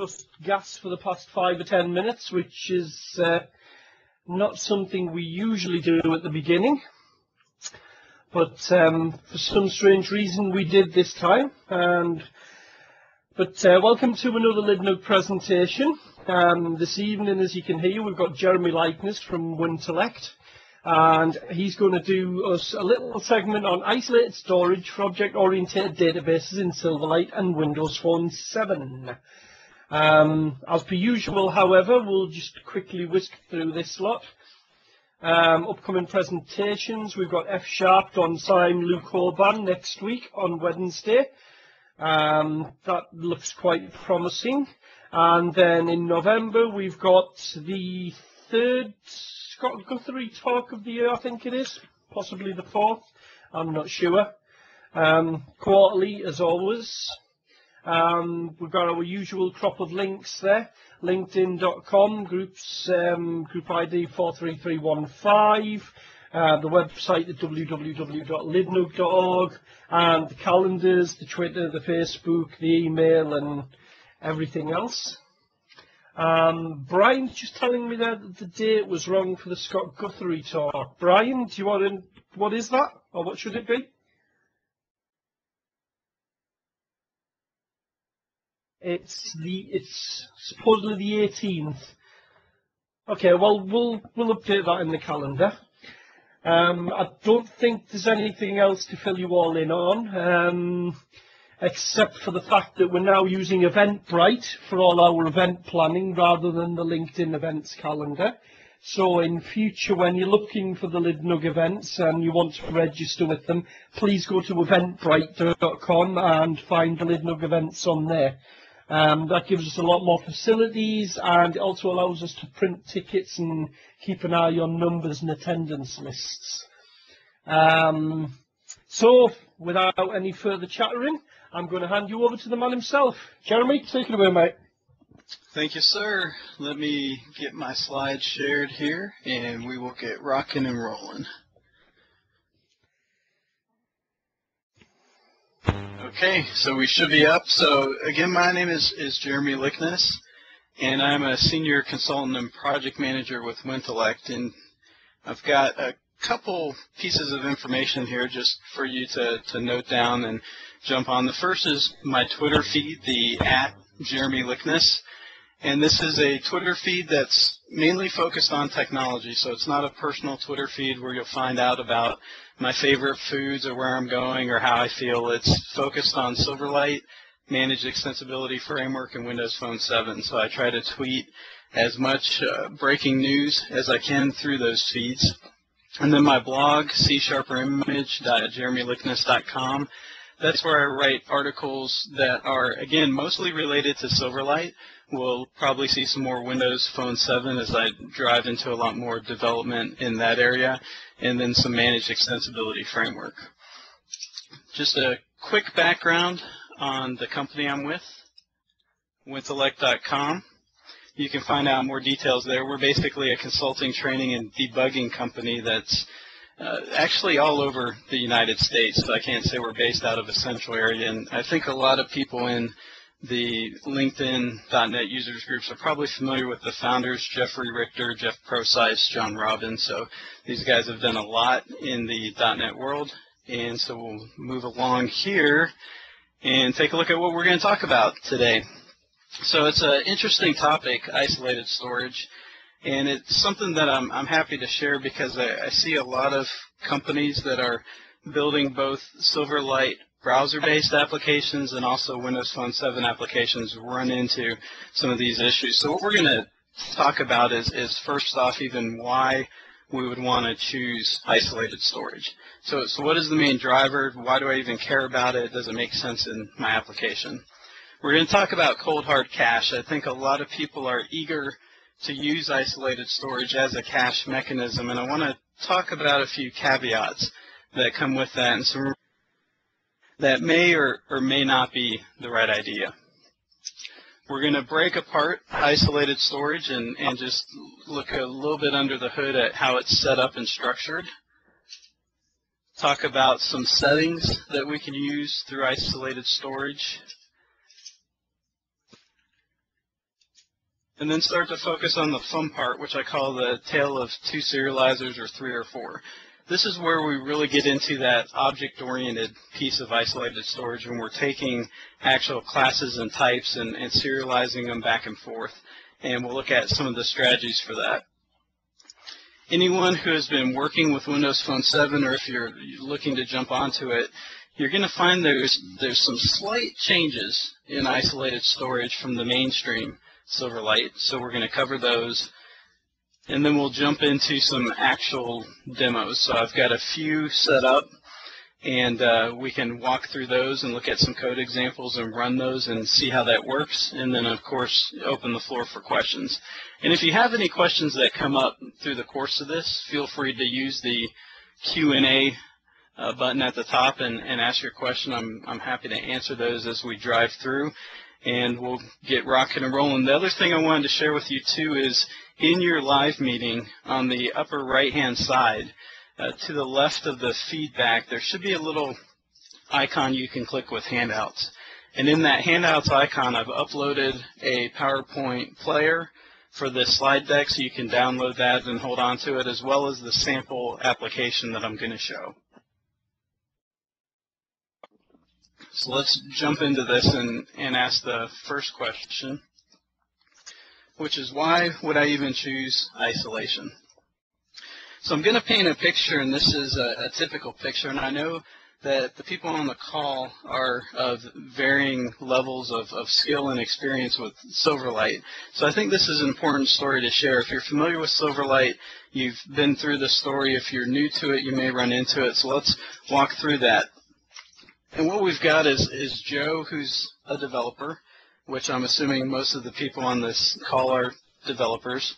just gas for the past 5 or 10 minutes, which is not something we usually do at the beginning. But for some strange reason we did this time. But welcome to another LIDNUG presentation. This evening, as you can hear, we've got Jeremy Likness from Untitled, and he's going to do us a little segment on isolated storage for object-oriented databases in Silverlight and Windows Phone 7. As per usual, however, we'll just quickly whisk through this lot. Upcoming presentations, we've got F# on Sim Luke Orban next week on Wednesday. That looks quite promising. And then in November, we've got the third Scott Guthrie talk of the year, I think it is, possibly the fourth, I'm not sure. Quarterly, as always. We've got our usual crop of links there. LinkedIn.com, group ID 43315, the website at www.lidnug.org, and the calendars, the Twitter, the Facebook, the email, and everything else. Brian's just telling me that the date was wrong for the Scott Guthrie talk. Brian, do you want to, what is that, or what should it be? It's supposedly the 18th. Okay, well we'll update that in the calendar. I don't think there's anything else to fill you all in on, except for the fact that we're now using Eventbrite for all our event planning rather than the LinkedIn events calendar. So in future, when you're looking for the LIDNUG events and you want to register with them, please go to eventbrite.com and find the LIDNUG events on there. That gives us a lot more facilities, and it also allows us to print tickets and keep an eye on numbers and attendance lists. So, without any further chattering, I'm going to hand you over to the man himself. Jeremy, take it away, mate. Thank you, sir. Let me get my slides shared here, and we will get rocking and rolling. Okay, so we should be up. So again, my name is Jeremy Likness, and I'm a senior consultant and project manager with Untitled, and I've got a couple pieces of information here just for you to note down and jump on. The first is my Twitter feed, the @JeremyLikness, and this is a Twitter feed that's mainly focused on technology, so it's not a personal Twitter feed where you'll find out about my favorite foods or where I'm going or how I feel. It's focused on Silverlight, Managed Extensibility Framework, and Windows Phone 7. So I try to tweet as much breaking news as I can through those feeds. And then my blog, c#image.jeremylikness.com. That's where I write articles that are, again, mostly related to Silverlight. We'll probably see some more Windows Phone 7 as I drive into a lot more development in that area, and then some Managed Extensibility Framework. Just a quick background on the company I'm with, Untitled.com. You can find out more details there. We're basically a consulting, training, and debugging company that's actually all over the United States. So I can't say we're based out of a central area, and I think a lot of people in the LinkedIn.net users groups are probably familiar with the founders, Jeffrey Richter, Jeff Procyse, John Robbins. So these guys have done a lot in the .NET world. And so we'll move along here and take a look at what we're going to talk about today. So it's an interesting topic, isolated storage. And it's something that I'm happy to share because I see a lot of companies that are building both Silverlight browser-based applications and also Windows Phone 7 applications run into some of these issues. So what we're going to talk about is first off even why we would want to choose isolated storage. So what is the main driver? Why do I even care about it? Does it make sense in my application? We're going to talk about cold hard cache. I think a lot of people are eager to use isolated storage as a cache mechanism, and I want to talk about a few caveats that come with that and some that may or may not be the right idea. We're going to break apart isolated storage and just look a little bit under the hood at how it's set up and structured. Talk about some settings that we can use through isolated storage. and then start to focus on the fun part, which I call the Tale of Two Serializers, or 3 or 4. This is where we really get into that object-oriented piece of isolated storage, when we're taking actual classes and types and serializing them back and forth. And we'll look at some of the strategies for that. Anyone who has been working with Windows Phone 7, or if you're looking to jump onto it, you're going to find there's some slight changes in isolated storage from the mainstream Silverlight. So we're going to cover those, and then we'll jump into some actual demos. So I've got a few set up, and we can walk through those and look at some code examples and run those and see how that works, and then of course open the floor for questions. And if you have any questions that come up through the course of this, feel free to use the Q&A button at the top and ask your question. I'm happy to answer those as we drive through, and we'll get rocking and rolling. The other thing I wanted to share with you too is in your live meeting, on the upper right hand side, to the left of the feedback, there should be a little icon you can click with handouts. And in that handouts icon, I've uploaded a PowerPoint player for this slide deck, so you can download that and hold on to it, as well as the sample application that I'm going to show. So let's jump into this and ask the first question, which is, why would I even choose isolation? So I'm going to paint a picture, and this is a typical picture, and I know that the people on the call are of varying levels of skill and experience with Silverlight. So I think this is an important story to share. If you're familiar with Silverlight, you've been through the story. If you're new to it, you may run into it. So let's walk through that. And what we've got is Joe, who's a developer, which I'm assuming most of the people on this call are developers.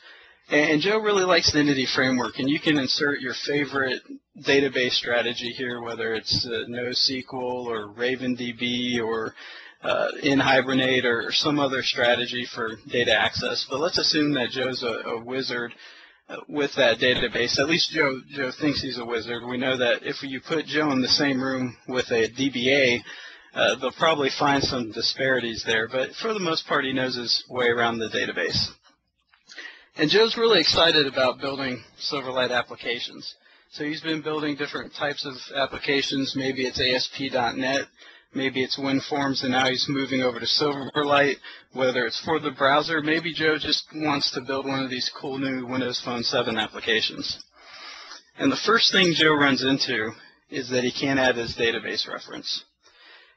And Joe really likes the Entity Framework, and you can insert your favorite database strategy here, whether it's NoSQL or RavenDB or InHibernate or some other strategy for data access. But let's assume that Joe's a wizard with that database. At least Joe thinks he's a wizard. We know that if you put Joe in the same room with a DBA, they'll probably find some disparities there. But for the most part, he knows his way around the database. And Joe's really excited about building Silverlight applications. So he's been building different types of applications. Maybe it's ASP.NET, maybe it's WinForms, and now he's moving over to Silverlight, whether it's for the browser. Maybe Joe just wants to build one of these cool new Windows Phone 7 applications. And the first thing Joe runs into is that he can't add his database reference.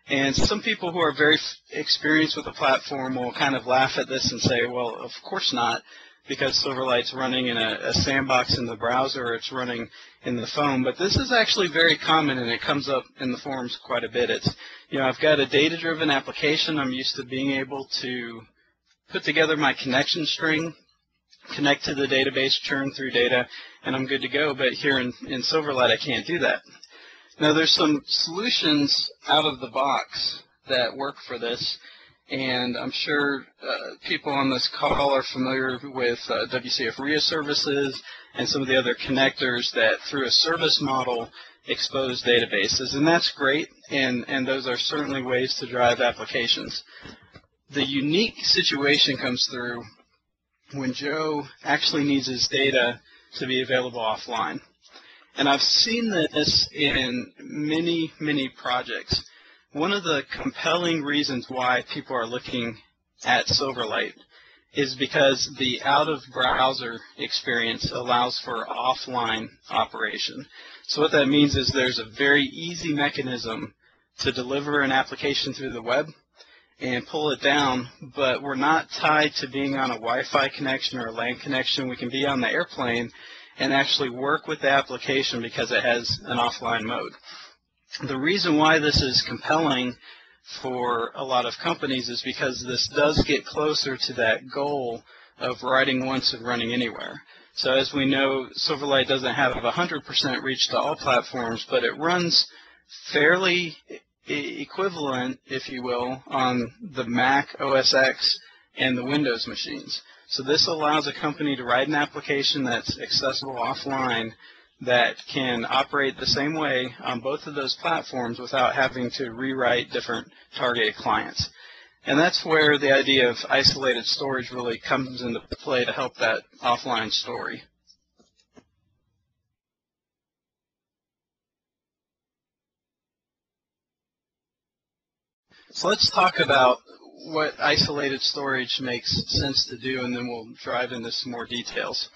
And some people who are very experienced with the platform will kind of laugh at this and say, well, of course not, because Silverlight's running in a sandbox in the browser, or it's running in the phone. But this is actually very common, and it comes up in the forums quite a bit. It's, I've got a data-driven application. I'm used to being able to put together my connection string, connect to the database, churn through data, and I'm good to go. But here in Silverlight, I can't do that. Now, there's some solutions out of the box that work for this. And I'm sure people on this call are familiar with WCF RIA services and some of the other connectors that, through a service model, expose databases. And that's great, and those are certainly ways to drive applications. The unique situation comes through when Joe actually needs his data to be available offline. And I've seen this in many, many projects. One of the compelling reasons why people are looking at Silverlight is because the out-of-browser experience allows for offline operation. So what that means is there's a very easy mechanism to deliver an application through the web and pull it down, but we're not tied to being on a Wi-Fi connection or a LAN connection. We can be on the airplane and actually work with the application because it has an offline mode. The reason why this is compelling for a lot of companies is because this does get closer to that goal of writing once and running anywhere. So as we know, Silverlight doesn't have 100% reach to all platforms, but it runs fairly equivalent, if you will, on the Mac OS X and the Windows machines. So this allows a company to write an application that's accessible offline that can operate the same way on both of those platforms without having to rewrite different target clients. And that's where the idea of isolated storage really comes into play to help that offline story. So let's talk about what isolated storage makes sense to do, and then we'll drive into some more details.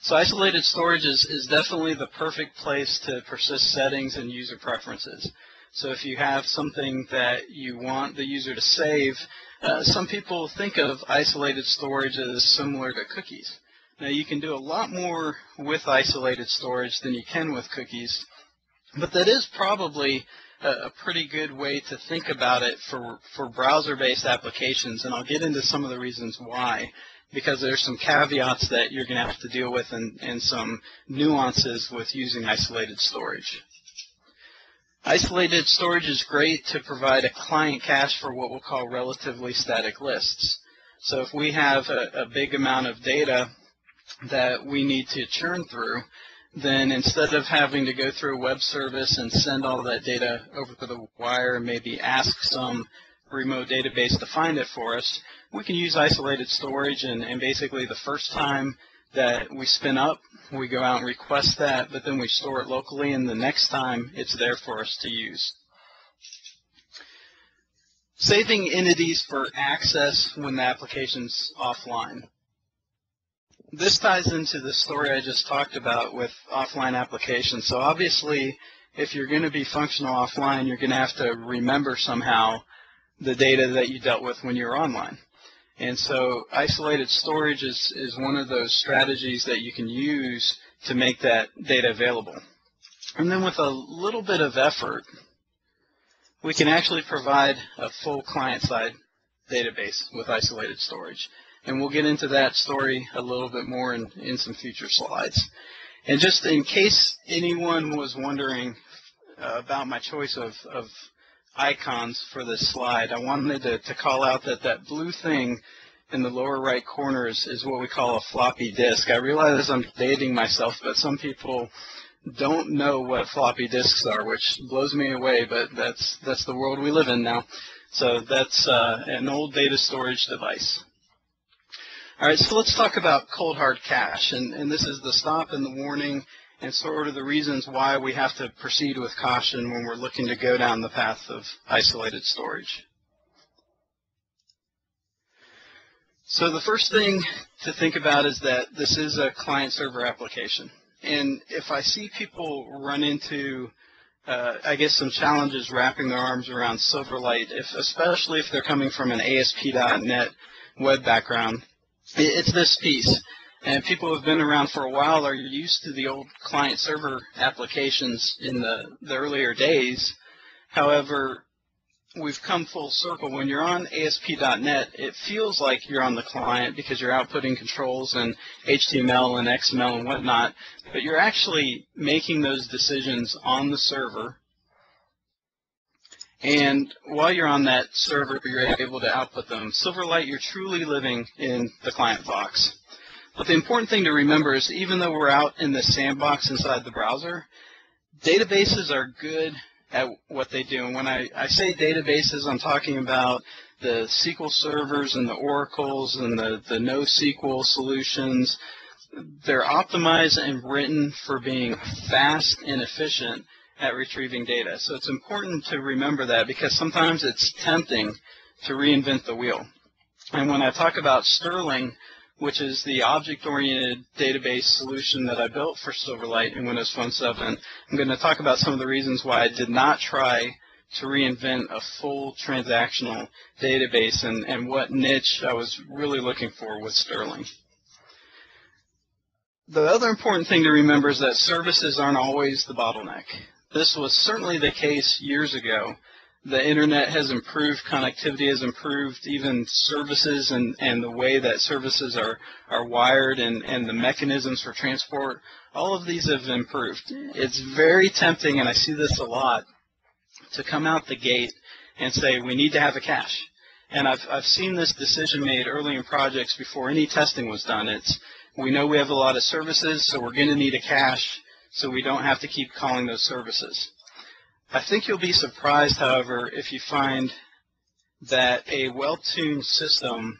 So isolated storage is definitely the perfect place to persist settings and user preferences. So if you have something that you want the user to save, some people think of isolated storage as similar to cookies. Now you can do a lot more with isolated storage than you can with cookies, but that is probably a pretty good way to think about it for browser-based applications, and I'll get into some of the reasons why, because there's some caveats that you're going to have to deal with and some nuances with using isolated storage. Isolated storage is great to provide a client cache for what we'll call relatively static lists. So if we have a big amount of data that we need to churn through, then instead of having to go through a web service and send all that data over to the wire and maybe ask some remote database to find it for us, we can use isolated storage, and basically the first time that we spin up, we go out and request that, but then we store it locally, and the next time it's there for us to use. Saving entities for access when the application's offline. This ties into the story I just talked about with offline applications. So obviously, if you're going to be functional offline, you're going to have to remember somehow the data that you dealt with when you're online. And so isolated storage is one of those strategies that you can use to make that data available. And then with a little bit of effort, we can actually provide a full client-side database with isolated storage. And we'll get into that story a little bit more in some future slides. And just in case anyone was wondering about my choice of icons for this slide, I wanted to call out that blue thing in the lower right corner is what we call a floppy disk. I realize I'm dating myself, but some people don't know what floppy disks are, which blows me away, but that's the world we live in now. So that's an old data storage device. All right, so let's talk about cold hard cache, and this is the stop and the warning and sort of the reasons why we have to proceed with caution when we're looking to go down the path of isolated storage. So the first thing to think about is that this is a client-server application, and if I see people run into I guess some challenges wrapping their arms around Silverlight, especially if they're coming from an ASP.NET web background, it's this piece. And people who have been around for a while are used to the old client-server applications in the earlier days. However, we've come full circle. When you're on ASP.NET, it feels like you're on the client because you're outputting controls and HTML and XML and whatnot, but you're actually making those decisions on the server. And while you're on that server, you're able to output them. Silverlight, you're truly living in the client box. But the important thing to remember is even though we're out in the sandbox inside the browser, databases are good at what they do. And when I say databases, I'm talking about the SQL servers and the Oracles and the NoSQL solutions. They're optimized and written for being fast and efficient at retrieving data. So it's important to remember that because sometimes it's tempting to reinvent the wheel. And when I talk about Sterling, which is the object-oriented database solution that I built for Silverlight in Windows Phone 7, I'm going to talk about some of the reasons why I did not try to reinvent a full transactional database and what niche I was really looking for with Sterling. The other important thing to remember is that services aren't always the bottleneck. This was certainly the case years ago. The internet has improved, connectivity has improved, even services and the way that services are wired and the mechanisms for transport, all of these have improved. It's very tempting, and I see this a lot, to come out the gate and say we need to have a cache. And I've seen this decision made early in projects before any testing was done. It's we know we have a lot of services, so we're going to need a cache so we don't have to keep calling those services. I think you'll be surprised, however, if you find that a well-tuned system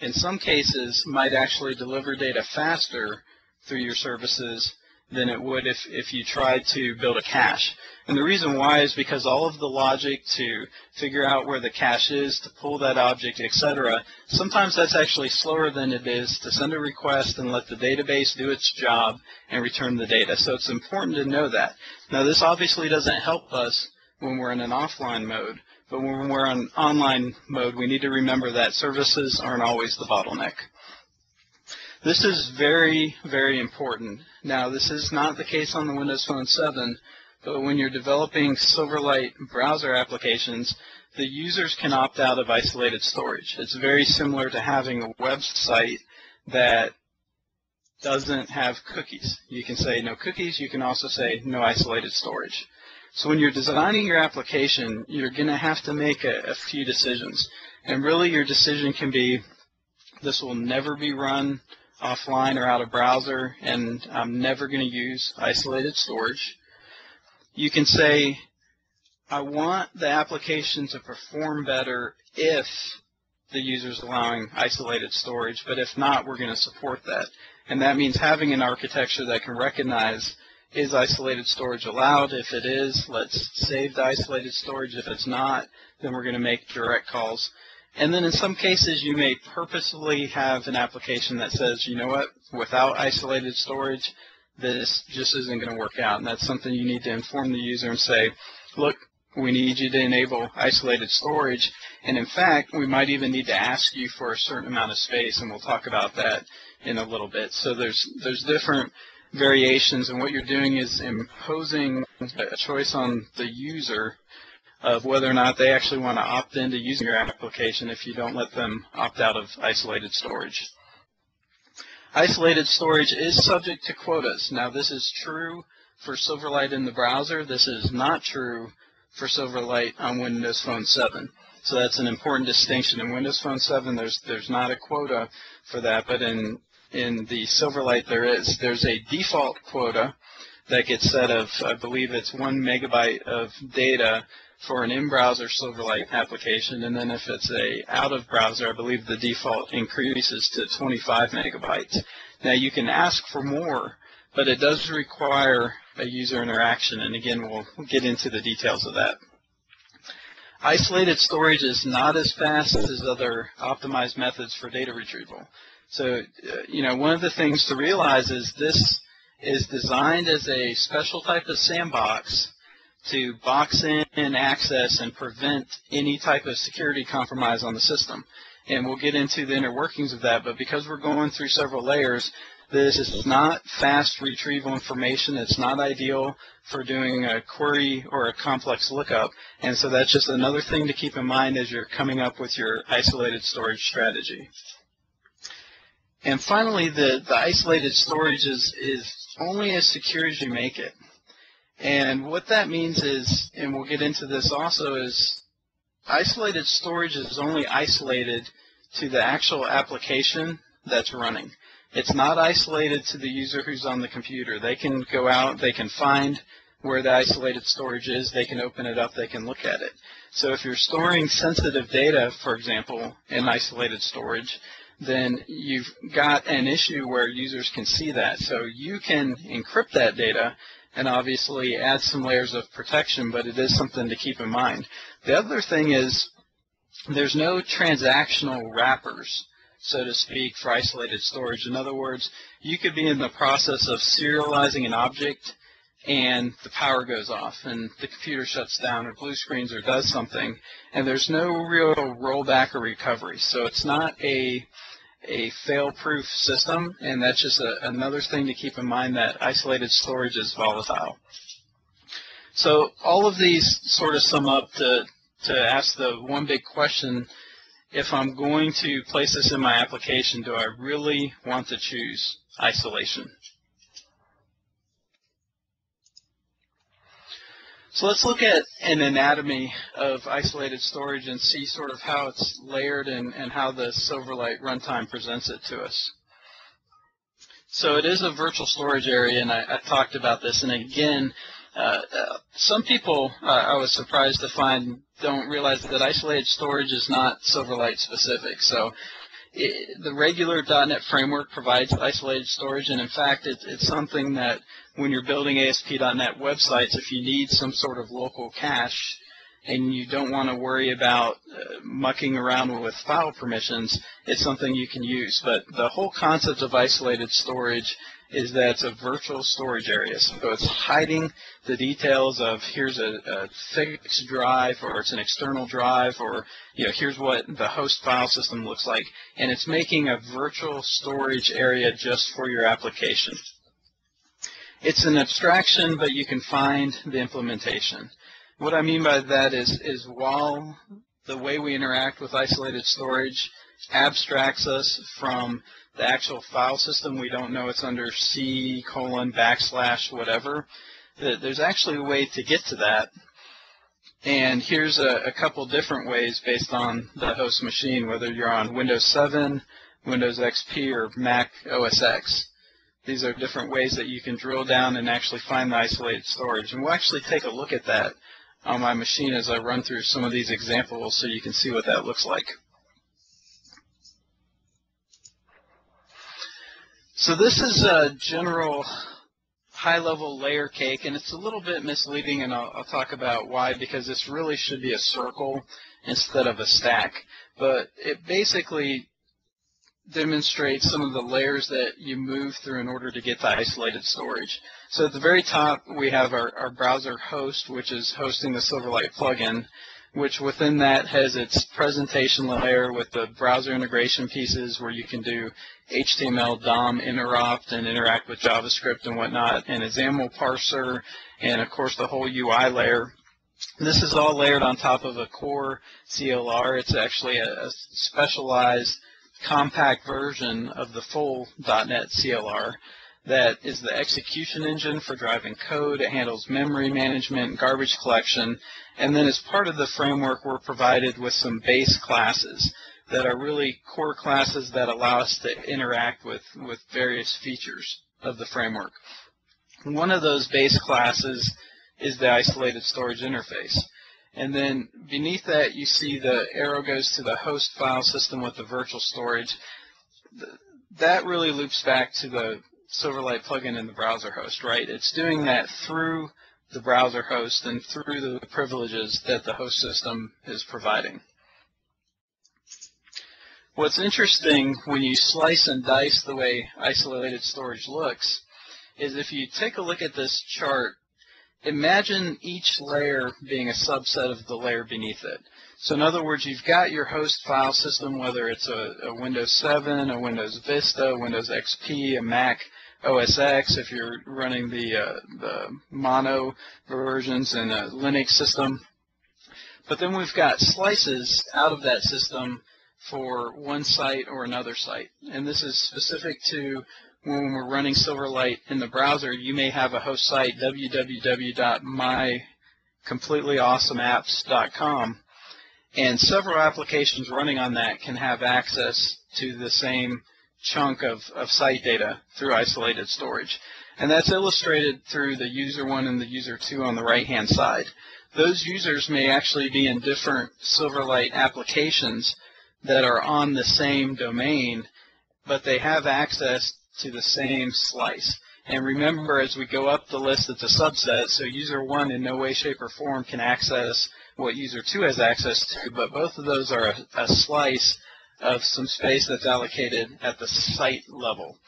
in some cases might actually deliver data faster through your services than it would if you tried to build a cache. And the reason why is because all of the logic to figure out where the cache is, to pull that object, etc., sometimes that's actually slower than it is to send a request and let the database do its job and return the data. So it's important to know that. Now, this obviously doesn't help us when we're in an offline mode, but when we're on online mode, we need to remember that services aren't always the bottleneck. This is very, very important. Now, this is not the case on the Windows Phone 7, but when you're developing Silverlight browser applications, the users can opt out of isolated storage. It's very similar to having a website that doesn't have cookies. You can say no cookies. You can also say no isolated storage. So when you're designing your application, you're going to have to make a few decisions. And really your decision can be, this will never be run offline or out of browser, and I'm never going to use isolated storage. You can say, I want the application to perform better if the user is allowing isolated storage, but if not, we're going to support that. And that means having an architecture that can recognize, is isolated storage allowed? If it is, let's save the isolated storage. If it's not, then we're going to make direct calls. And then in some cases, you may purposefully have an application that says, you know what, without isolated storage, this just isn't going to work out. And that's something you need to inform the user and say, look, we need you to enable isolated storage. And in fact, we might even need to ask you for a certain amount of space, and we'll talk about that in a little bit. So there's different variations, and what you're doing is imposing a choice on the user of whether or not they actually want to opt into using your application if you don't let them opt out of isolated storage. Isolated storage is subject to quotas. Now, this is true for Silverlight in the browser. This is not true for Silverlight on Windows Phone 7. So that's an important distinction. In Windows Phone 7, there's not a quota for that, but in the Silverlight there is. There's a default quota that gets set of, I believe it's 1 megabyte of data for an in-browser Silverlight application, and then if it's a out-of-browser, I believe the default increases to 25 megabytes. Now, you can ask for more, but it does require a user interaction, and again, we'll get into the details of that. Isolated storage is not as fast as other optimized methods for data retrieval. So, one of the things to realize is this is designed as a special type of sandbox to box in access and prevent any type of security compromise on the system. And we'll get into the inner workings of that, but because we're going through several layers, this is not fast retrieval information. It's not ideal for doing a query or a complex lookup, and so that's just another thing to keep in mind as you're coming up with your isolated storage strategy. And finally, the isolated storage is only as secure as you make it. And what that means is, and we'll get into this also, is isolated storage is only isolated to the actual application that's running. It's not isolated to the user who's on the computer. They can go out, they can find where the isolated storage is, they can open it up, they can look at it. So if you're storing sensitive data, for example, in isolated storage, then you've got an issue where users can see that. So you can encrypt that data and obviously add some layers of protection, but it is something to keep in mind. The other thing is there's no transactional wrappers, so to speak, for isolated storage. In other words, you could be in the process of serializing an object and the power goes off and the computer shuts down or blue screens or does something, and there's no real rollback or recovery. So it's not a fail-proof system, and that's just another thing to keep in mind, that isolated storage is volatile. So all of these sort of sum up to ask the one big question: if I'm going to place this in my application, do I really want to choose isolation? So let's look at an anatomy of isolated storage and see sort of how it's layered and how the Silverlight runtime presents it to us. So it is a virtual storage area, and I talked about this. And again, Some people, I was surprised to find, don't realize that isolated storage is not Silverlight specific. So the regular .NET framework provides isolated storage, and in fact, it's something that when you're building ASP.NET websites, if you need some sort of local cache and you don't want to worry about mucking around with file permissions, it's something you can use. But the whole concept of isolated storage is that it's a virtual storage area. So it's hiding the details of here's a fixed drive, or it's an external drive, or here's what the host file system looks like, and it's making a virtual storage area just for your application. It's an abstraction, but you can find the implementation. What I mean by that is while the way we interact with isolated storage abstracts us from the actual file system, we don't know it's under C:/ whatever, there's actually a way to get to that. And here's a couple different ways based on the host machine, whether you're on Windows 7, Windows XP, or Mac OS X. These are different ways that you can drill down and actually find the isolated storage. And we'll actually take a look at that on my machine as I run through some of these examples so you can see what that looks like. So this is a general high-level layer cake, and it's a little bit misleading, and I'll talk about why, because this really should be a circle instead of a stack. But it basically demonstrates some of the layers that you move through in order to get to isolated storage. So at the very top, we have our browser host, which is hosting the Silverlight plugin, which within that has its presentation layer with the browser integration pieces where you can do HTML, DOM, interop, and interact with JavaScript and whatnot, and a XAML parser, and of course the whole UI layer. This is all layered on top of a core CLR. It's actually a specialized compact version of the full .NET CLR that is the execution engine for driving code. It handles memory management, garbage collection, and then as part of the framework, we're provided with some base classes that are really core classes that allow us to interact with various features of the framework. One of those base classes is the isolated storage interface. And then beneath that, you see the arrow goes to the host file system with the virtual storage. That really loops back to the Silverlight plugin in the browser host, right? It's doing that through the browser host and through the privileges that the host system is providing. What's interesting when you slice and dice the way isolated storage looks is if you take a look at this chart, imagine each layer being a subset of the layer beneath it. So in other words, you've got your host file system, whether it's a Windows 7, a Windows Vista, Windows XP, a Mac OS X, if you're running the mono versions in a Linux system. But then we've got slices out of that system for one site or another site. And this is specific to when we're running Silverlight in the browser. You may have a host site, www.mycompletelyawesome.apps.com, and several applications running on that can have access to the same chunk of site data through isolated storage. And that's illustrated through the user 1 and the user 2 on the right-hand side. Those users may actually be in different Silverlight applications that are on the same domain, but they have access to the same slice. And remember, as we go up the list, it's a subset, so user 1 in no way, shape, or form can access what user 2 has access to, but both of those are a slice of some space that's allocated at the site level.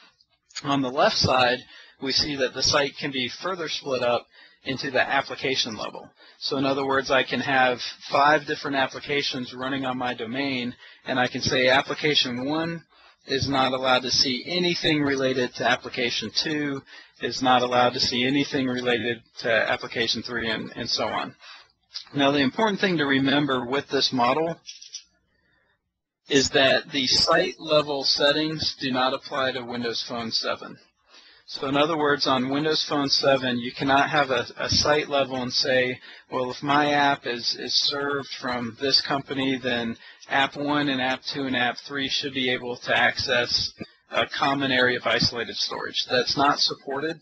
On the left side, we see that the site can be further split up into the application level. So in other words, I can have 5 different applications running on my domain, and I can say application 1 is not allowed to see anything related to application 2, is not allowed to see anything related to application 3, and so on. Now, the important thing to remember with this model is that the site-level settings do not apply to Windows Phone 7. So in other words, on Windows Phone 7, you cannot have a site level and say, well, if my app is served from this company, then App 1 and App 2 and App 3 should be able to access a common area of isolated storage. That's not supported.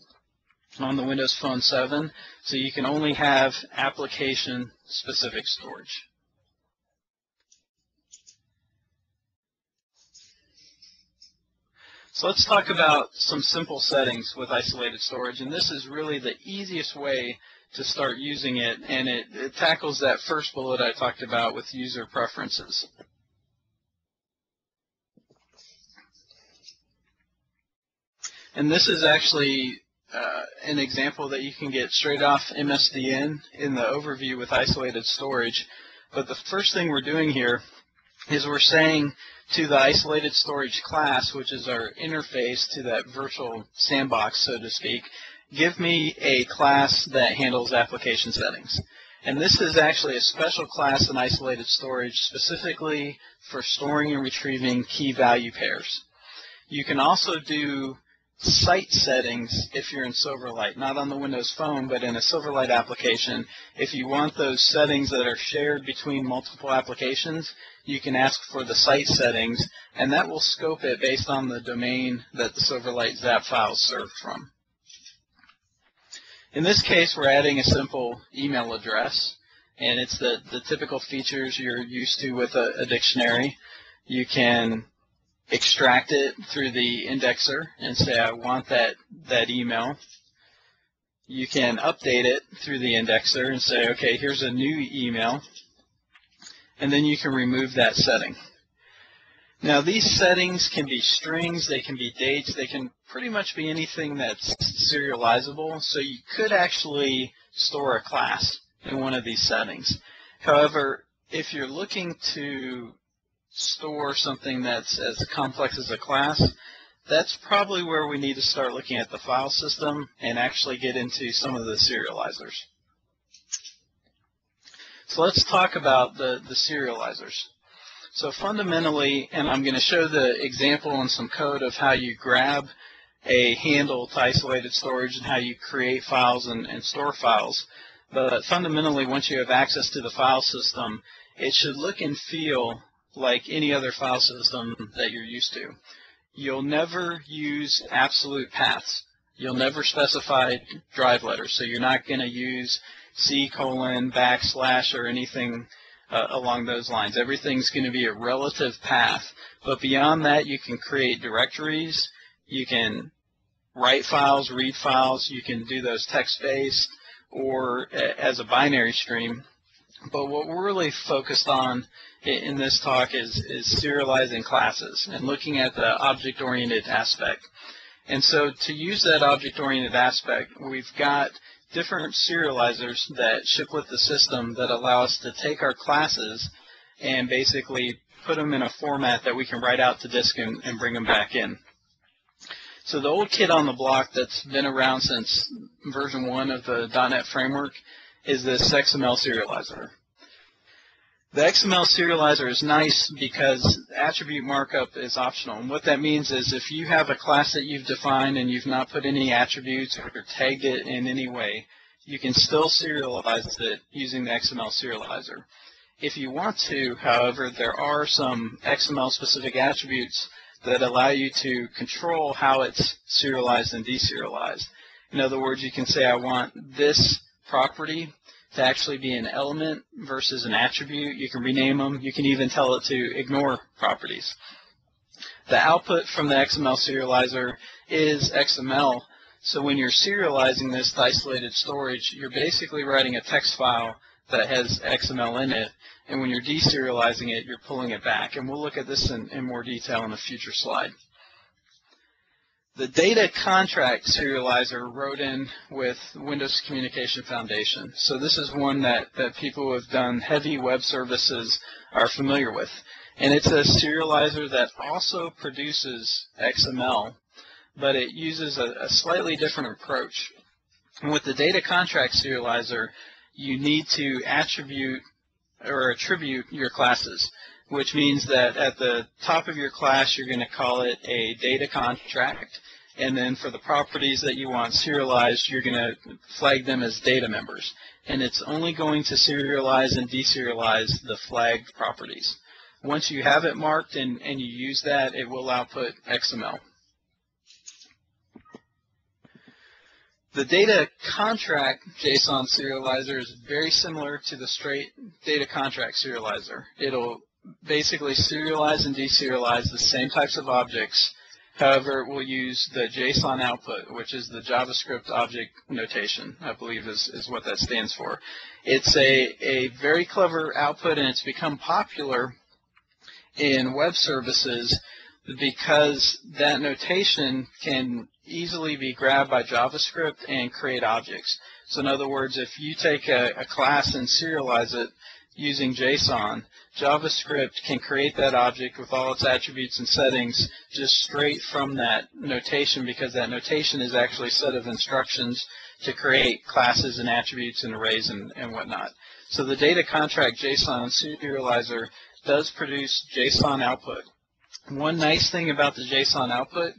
on the Windows Phone 7, so you can only have application-specific storage. So let's talk about some simple settings with isolated storage, and this is really the easiest way to start using it, and it tackles that first bullet I talked about with user preferences. And this is actually an example that you can get straight off MSDN in the overview with isolated storage. But the first thing we're doing here is we're saying to the isolated storage class, which is our interface to that virtual sandbox, so to speak, give me a class that handles application settings. And this is actually a special class in isolated storage specifically for storing and retrieving key value pairs. You can also do site settings if you're in Silverlight, not on the Windows Phone, but in a Silverlight application. If you want those settings that are shared between multiple applications, you can ask for the site settings, and that will scope it based on the domain that the Silverlight ZAP files served from. In this case, we're adding a simple email address, and it's the typical features you're used to with a dictionary. You can extract it through the indexer and say, I want that email. You can update it through the indexer and say, okay, here's a new email. And then you can remove that setting. Now, these settings can be strings, they can be dates, they can pretty much be anything that's serializable. So you could actually store a class in one of these settings. However, if you're looking to store something that's as complex as a class, that's probably where we need to start looking at the file system and actually get into some of the serializers. So let's talk about the serializers. So fundamentally, and I'm going to show the example and some code of how you grab a handle to isolated storage and how you create files and store files. But fundamentally, once you have access to the file system, it should look and feel like any other file system that you're used to. You'll never use absolute paths. You'll never specify drive letters, so you're not going to use C:\\/ or anything along those lines. Everything's going to be a relative path. But beyond that, you can create directories, you can write files, read files, you can do those text-based or as a binary stream. But what we're really focused on in this talk is serializing classes and looking at the object-oriented aspect. And so to use that object-oriented aspect, we've got different serializers that ship with the system that allow us to take our classes and basically put them in a format that we can write out to disk and bring them back in. So the old kid on the block that's been around since version 1 of the .NET framework is this XMLSerializer. The XMLSerializer is nice because attribute markup is optional. And what that means is if you have a class that you've defined and you've not put any attributes or tagged it in any way, you can still serialize it using the XMLSerializer. If you want to, however, there are some XML-specific attributes that allow you to control how it's serialized and deserialized. In other words, you can say, I want this property to actually be an element versus an attribute. You can rename them. You can even tell it to ignore properties. The output from the XMLSerializer is XML. So when you're serializing this to isolated storage, you're basically writing a text file that has XML in it. And when you're deserializing it, you're pulling it back. And we'll look at this in more detail in a future slide. The DataContractSerializer wrote in with Windows Communication Foundation. So this is one that people who have done heavy web services are familiar with. And it's a serializer that also produces XML, but it uses a slightly different approach. And with the DataContractSerializer, you need to attribute your classes, which means that at the top of your class, you're going to call it a data contract. And then for the properties that you want serialized, you're going to flag them as data members. And it's only going to serialize and deserialize the flagged properties. Once you have it marked and you use that, it will output XML. The data contract JSON serializer is very similar to the straight data contract serializer. It'll basically serialize and deserialize the same types of objects. However, it will use the JSON output, which is the JavaScript object notation, I believe is what that stands for. It's a very clever output, and it's become popular in web services because that notation can easily be grabbed by JavaScript and create objects. So in other words, if you take a class and serialize it using JSON, JavaScript can create that object with all its attributes and settings just straight from that notation, because that notation is actually a set of instructions to create classes and attributes and arrays and whatnot. So the data contract JSON serializer does produce JSON output. One nice thing about the JSON output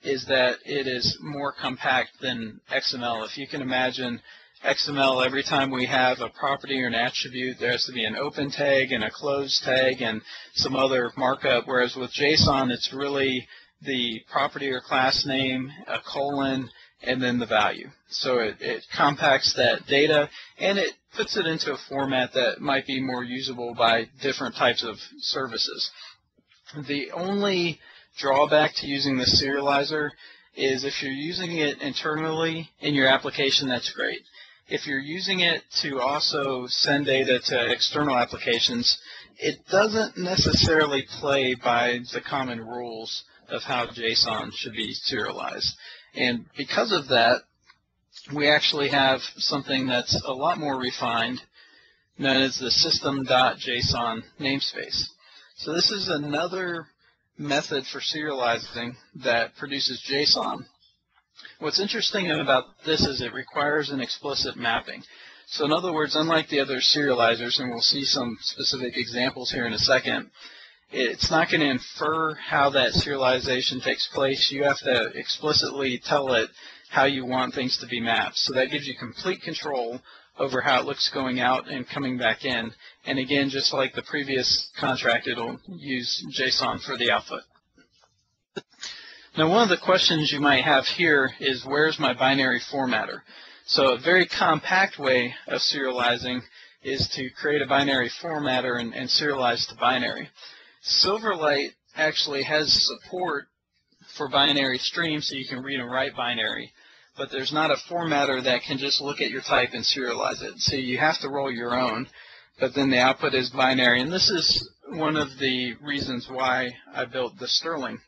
is that it is more compact than XML. If you can imagine XML, every time we have a property or an attribute, there has to be an open tag and a close tag and some other markup, whereas with JSON, it's really the property or class name, a colon, and then the value. So it compacts that data, and it puts it into a format that might be more usable by different types of services. The only drawback to using the serializer is if you're using it internally in your application, that's great. If you're using it to also send data to external applications, it doesn't necessarily play by the common rules of how JSON should be serialized. And because of that, we actually have something that's a lot more refined, known as the System.Json namespace. So this is another method for serializing that produces JSON. What's interesting about this is it requires an explicit mapping. So in other words, unlike the other serializers, and we'll see some specific examples here in a second, it's not going to infer how that serialization takes place. You have to explicitly tell it how you want things to be mapped. So that gives you complete control over how it looks going out and coming back in. And again, just like the previous contract, it'll use JSON for the output. Now, one of the questions you might have here is, where's my binary formatter? So a very compact way of serializing is to create a binary formatter and serialize to binary. Silverlight actually has support for binary streams, so you can read and write binary, but there's not a formatter that can just look at your type and serialize it. So you have to roll your own, but then the output is binary. And this is one of the reasons why I built the Sterling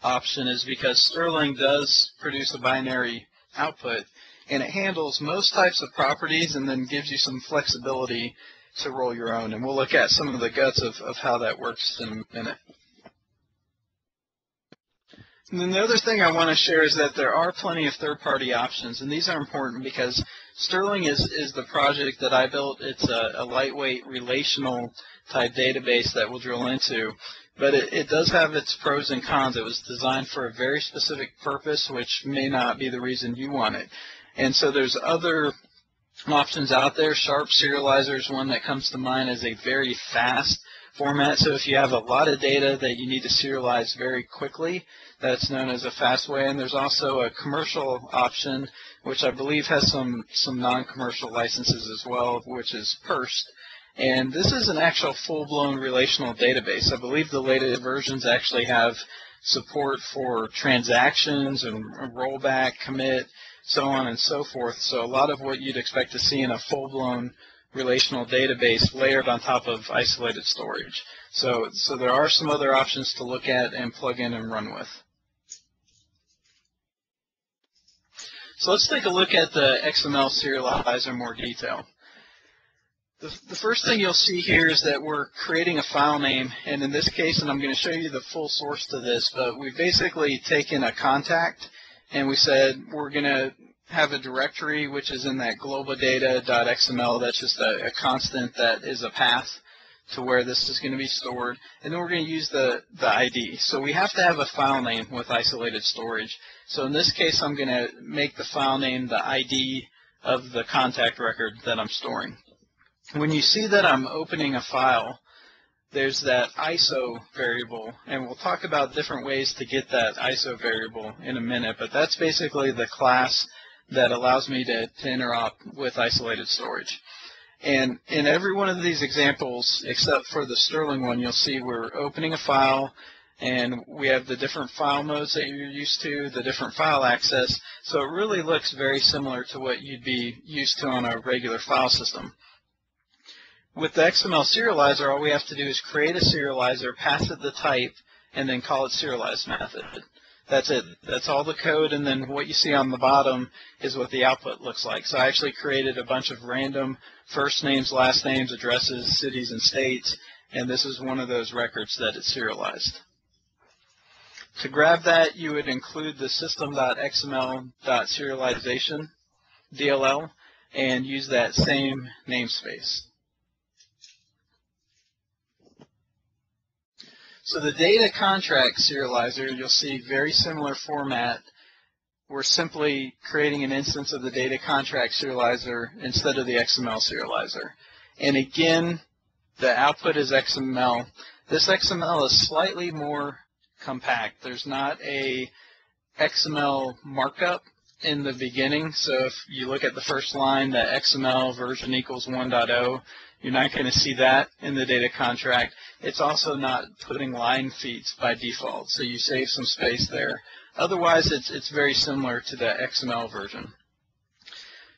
option, is because Sterling does produce a binary output, and it handles most types of properties and then gives you some flexibility to roll your own. And we'll look at some of the guts of how that works in a minute. And then the other thing I want to share is that there are plenty of third-party options, and these are important because Sterling is the project that I built. It's a lightweight relational type database that we'll drill into, but it does have its pros and cons. It was designed for a very specific purpose, which may not be the reason you want it. And so there's other options out there. Sharp Serializer is one that comes to mind as a very fast format. So if you have a lot of data that you need to serialize very quickly, that's known as a fast way. And there's also a commercial option, which I believe has some non-commercial licenses as well, which is Pursed. And this is an actual full-blown relational database. I believe the latest versions actually have support for transactions and rollback, commit, so on and so forth. So a lot of what you'd expect to see in a full-blown relational database layered on top of isolated storage. So there are some other options to look at and plug in and run with. So let's take a look at the XMLSerializer in more detail. The first thing you'll see here is that we're creating a file name, and in this case, and I'm going to show you the full source to this, but we've basically taken a contact and we said we're going to have a directory which is in that global data.xml. That's just a constant that is a path to where this is going to be stored, and then we're going to use the ID. So we have to have a file name with isolated storage. So in this case, I'm going to make the file name the ID of the contact record that I'm storing. When you see that I'm opening a file, there's that ISO variable, and we'll talk about different ways to get that ISO variable in a minute, but that's basically the class that allows me to interop with isolated storage. And in every one of these examples, except for the Sterling one, you'll see we're opening a file, and we have the different file modes that you're used to, the different file access, so it really looks very similar to what you'd be used to on a regular file system. With the XMLSerializer, all we have to do is create a serializer, pass it the type, and then call it serialize method. That's it. That's all the code, and then what you see on the bottom is what the output looks like. So I actually created a bunch of random first names, last names, addresses, cities, and states, and this is one of those records that it's serialized. To grab that, you would include the System.xml.serialization DLL and use that same namespace. So the DataContractSerializer, you'll see very similar format. We're simply creating an instance of the DataContractSerializer instead of the XMLSerializer. And again, the output is XML. This XML is slightly more compact. There's not a XML markup in the beginning, so if you look at the first line, the XML version equals 1.0, you're not going to see that in the data contract. It's also not putting line feeds by default, so you save some space there. Otherwise, it's very similar to the XML version.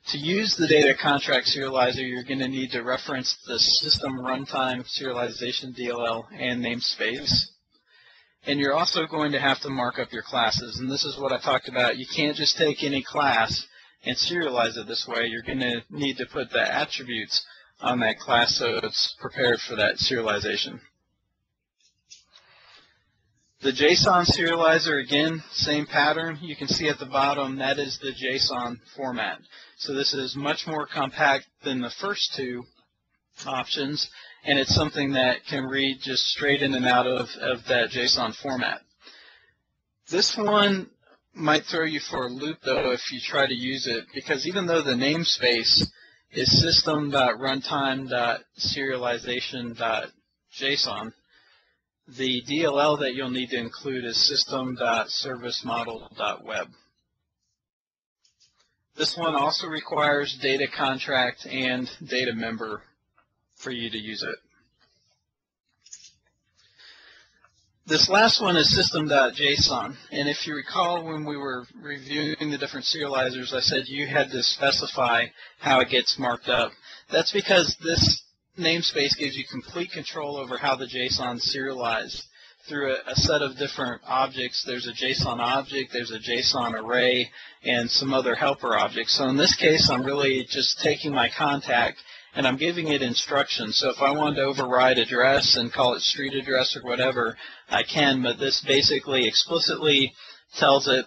To use the data contract serializer, you're going to need to reference the system runtime serialization DLL and namespace. And you're also going to have to mark up your classes, and this is what I talked about. You can't just take any class and serialize it this way. You're going to need to put the attributes on that class so it's prepared for that serialization. The JSON serializer, again, same pattern. You can see at the bottom that is the JSON format. So this is much more compact than the first two options, and it's something that can read just straight in and out of that JSON format. This one might throw you for a loop, though, if you try to use it, because even though the namespace is system.runtime.serialization.json, the DLL that you'll need to include is system.servicemodel.web. This one also requires data contract and data member for you to use it. This last one is system.json, and if you recall when we were reviewing the different serializers, I said you had to specify how it gets marked up. That's because this namespace gives you complete control over how the JSON is serialized through a set of different objects. There's a JSON object, there's a JSON array, and some other helper objects. So in this case, I'm really just taking my contact and I'm giving it instructions. So if I wanted to override address and call it street address or whatever, I can, but this basically explicitly tells it,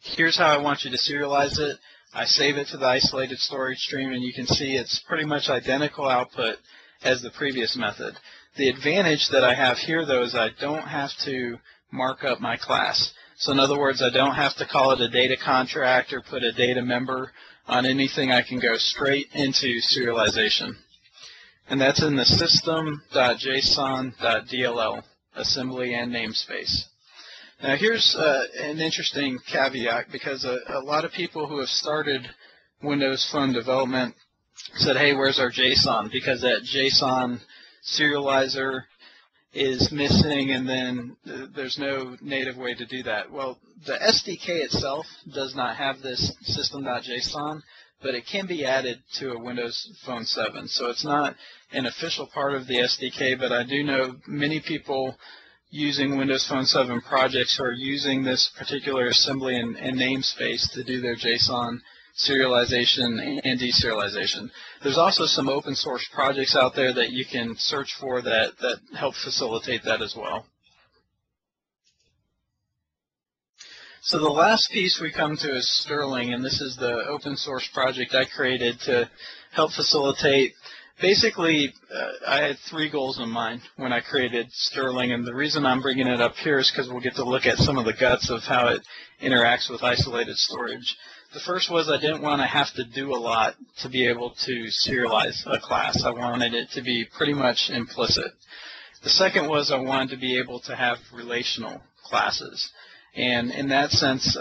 here's how I want you to serialize it. I save it to the isolated storage stream, and you can see it's pretty much identical output as the previous method. The advantage that I have here, though, is I don't have to mark up my class. So in other words, I don't have to call it a data contract or put a data member on anything. I can go straight into serialization. And that's in the system.json.dll, assembly and namespace. Now here's an interesting caveat, because a lot of people who have started Windows Phone development said, hey, where's our JSON? Because that JSON serializer is missing, and then there's no native way to do that. Well, the SDK itself does not have this system.json, but it can be added to a Windows Phone 7. So it's not an official part of the SDK, but I do know many people using Windows Phone 7 projects who are using this particular assembly and namespace to do their JSON serialization and deserialization. There's also some open source projects out there that you can search for that help facilitate that as well. So the last piece we come to is Sterling, and this is the open source project I created to help facilitate. Basically, I had three goals in mind when I created Sterling, and the reason I'm bringing it up here is because we'll get to look at some of the guts of how it interacts with isolated storage. The first was I didn't want to have to do a lot to be able to serialize a class. I wanted it to be pretty much implicit. The second was I wanted to be able to have relational classes. And in that sense,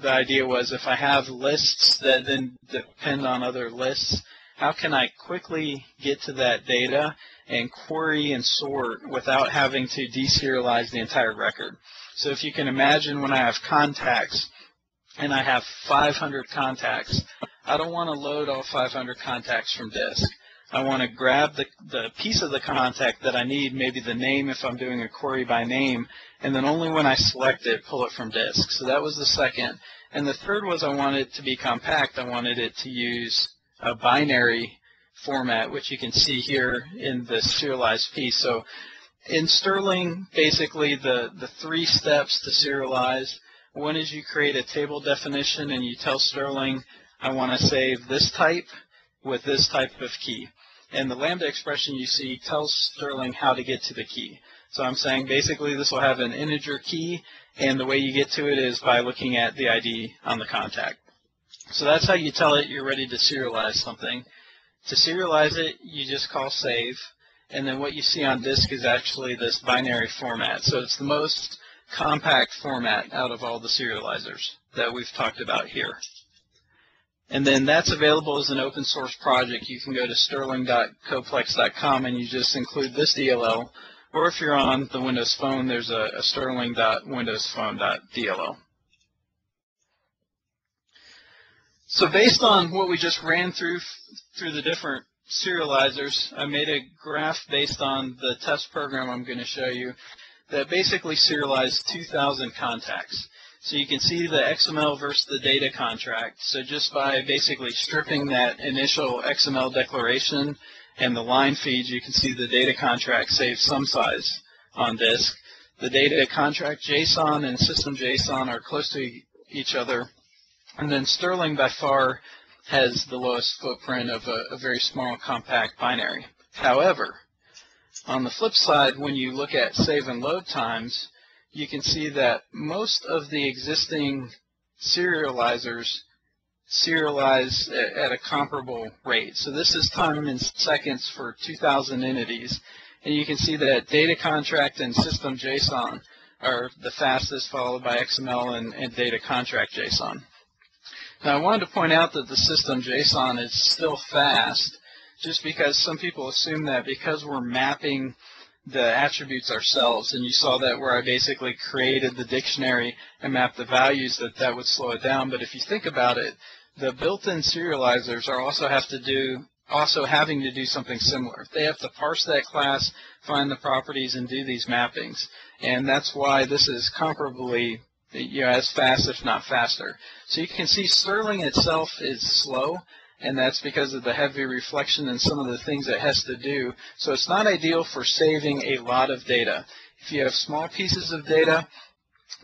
the idea was if I have lists that then depend on other lists, how can I quickly get to that data and query and sort without having to deserialize the entire record? So if you can imagine, when I have contacts and I have 500 contacts, I don't want to load all 500 contacts from disk. I want to grab the piece of the contact that I need, maybe the name if I'm doing a query by name, and then only when I select it, pull it from disk. So that was the second. And the third was I wanted it to be compact. I wanted it to use a binary format, which you can see here in the serialized piece. So in Sterling, basically the 3 steps to serialize. One is you create a table definition and you tell Sterling, I want to save this type with this type of key. And the lambda expression you see tells Sterling how to get to the key. So I'm saying basically this will have an integer key, and the way you get to it is by looking at the ID on the contact. So that's how you tell it you're ready to serialize something. To serialize it, you just call save, and then what you see on disk is actually this binary format. So it's the most compact format out of all the serializers that we've talked about here. And then that's available as an open source project. You can go to sterling.coplex.com and you just include this DLL, or if you're on the Windows Phone, there's a sterling.windowsphone.dll. So based on what we just ran through the different serializers, I made a graph based on the test program I'm going to show you that basically serialized 2,000 contacts. So you can see the XML versus the data contract. So just by basically stripping that initial XML declaration and the line feeds, you can see the data contract saves some size on disk. The data contract JSON and System.Json are close to each other. And then Sterling by far has the lowest footprint of a very small compact binary. However, on the flip side, when you look at save and load times, you can see that most of the existing serializers serialize at a comparable rate. So this is time in seconds for 2,000 entities. And you can see that data contract and System.Json are the fastest, followed by XML and data contract JSON. Now I wanted to point out that the System.Json is still fast, just because some people assume that because we're mapping the attributes ourselves, and you saw that where I basically created the dictionary and mapped the values, that would slow it down. But if you think about it, the built-in serializers are also having to do something similar. They have to parse that class, find the properties, and do these mappings. And that's why this is comparably as fast, if not faster. So you can see Sterling itself is slow, and that's because of the heavy reflection and some of the things it has to do. So it's not ideal for saving a lot of data. If you have small pieces of data,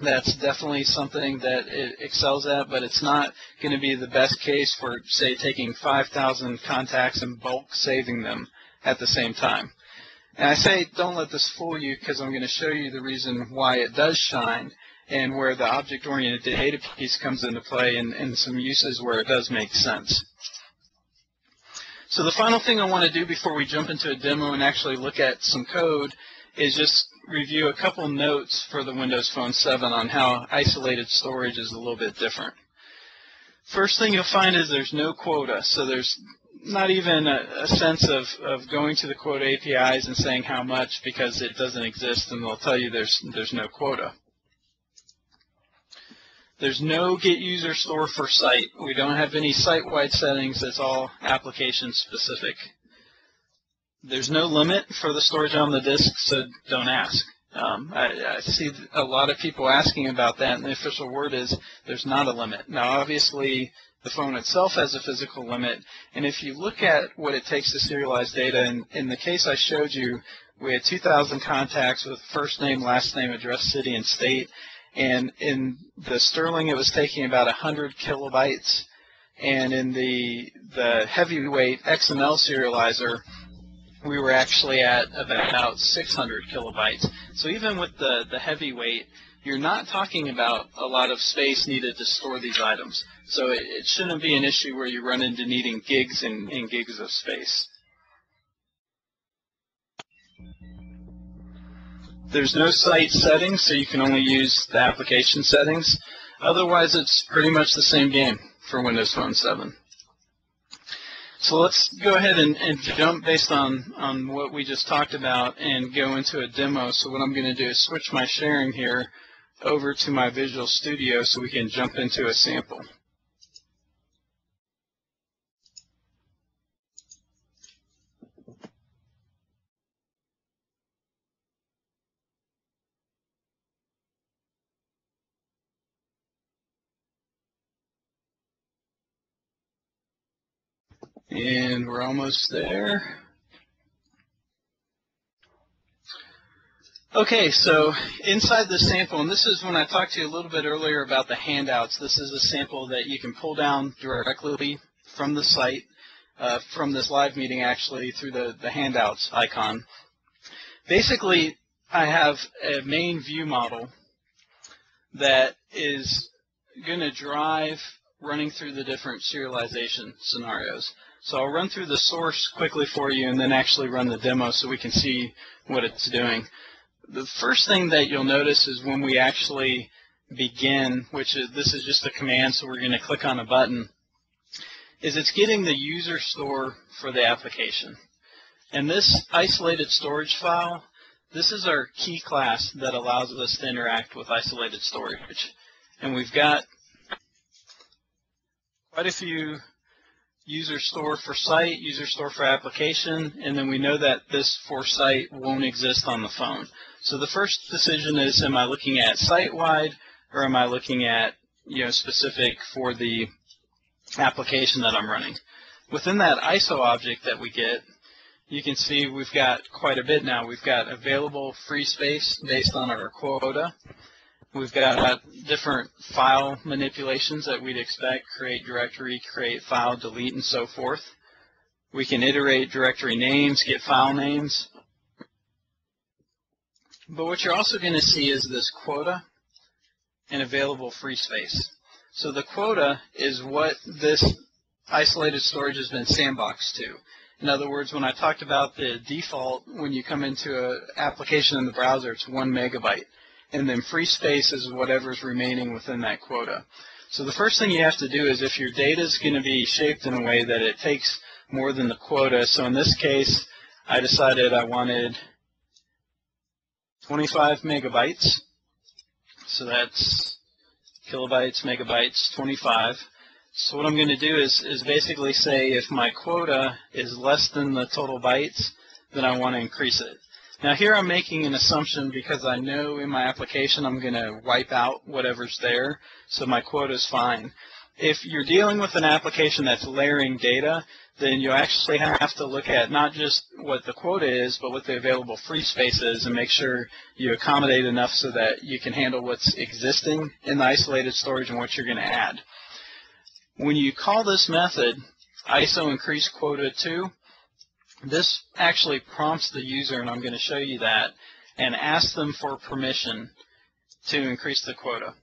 that's definitely something that it excels at, but it's not going to be the best case for, say, taking 5,000 contacts and bulk saving them at the same time. And I say don't let this fool you, because I'm going to show you the reason why it does shine and where the object-oriented data piece comes into play and some uses where it does make sense. So the final thing I want to do before we jump into a demo and actually look at some code is just review a couple notes for the Windows Phone 7 on how isolated storage is a little bit different. First thing you'll find is there's no quota, so there's not even a sense of going to the quota APIs and saying how much, because it doesn't exist, and they'll tell you there's no quota. There's no get user store for site. We don't have any site-wide settings. It's all application specific. There's no limit for the storage on the disk, so don't ask. I see a lot of people asking about that, and the official word is there's not a limit. Now, obviously, the phone itself has a physical limit, and if you look at what it takes to serialize data, and in the case I showed you, we had 2,000 contacts with first name, last name, address, city, and state. And in the Sterling, it was taking about 100 kilobytes. And in the heavyweight XMLSerializer, we were actually at about 600 kilobytes. So even with the heavyweight, you're not talking about a lot of space needed to store these items. So it shouldn't be an issue where you run into needing gigs and gigs of space. There's no site settings, so you can only use the application settings. Otherwise, it's pretty much the same game for Windows Phone 7. So let's go ahead and jump based on what we just talked about and go into a demo. So what I'm going to do is switch my sharing here over to my Visual Studio so we can jump into a sample. And we're almost there. Okay, so inside the sample, and this is when I talked to you a little bit earlier about the handouts. This is a sample that you can pull down directly from the site, from this live meeting actually, through the handouts icon. Basically, I have a main view model that is going to drive running through the different serialization scenarios. So I'll run through the source quickly for you and then actually run the demo so we can see what it's doing. The first thing that you'll notice is when we actually begin, this is just a command, so we're going to click on a button, is it's getting the user store for the application. And this isolated storage file, this is our key class that allows us to interact with isolated storage. And we've got quite a few user store for site, user store for application, and then we know that this for site won't exist on the phone. So the first decision is, am I looking at site-wide, or am I looking at specific for the application that I'm running? Within that ISO object that we get, you can see we've got quite a bit now. We've got available free space based on our quota. We've got different file manipulations that we'd expect, create directory, create file, delete, and so forth. We can iterate directory names, get file names. But what you're also going to see is this quota and available free space. So the quota is what this isolated storage has been sandboxed to. In other words, when I talked about the default, when you come into an application in the browser, it's 1 megabyte. And then free space is whatever's remaining within that quota. So the first thing you have to do is, if your data is going to be shaped in a way that it takes more than the quota, so in this case, I decided I wanted 25 megabytes. So that's kilobytes, megabytes, 25. So what I'm going to do is basically say if my quota is less than the total bytes, then I want to increase it. Now here I'm making an assumption because I know in my application I'm going to wipe out whatever's there, so my quota is fine. If you're dealing with an application that's layering data, then you actually have to look at not just what the quota is, but what the available free space is, and make sure you accommodate enough so that you can handle what's existing in the isolated storage and what you're going to add. When you call this method, ISO increase quota 2, this actually prompts the user, and I'm going to show you that, and asks them for permission to increase the quota.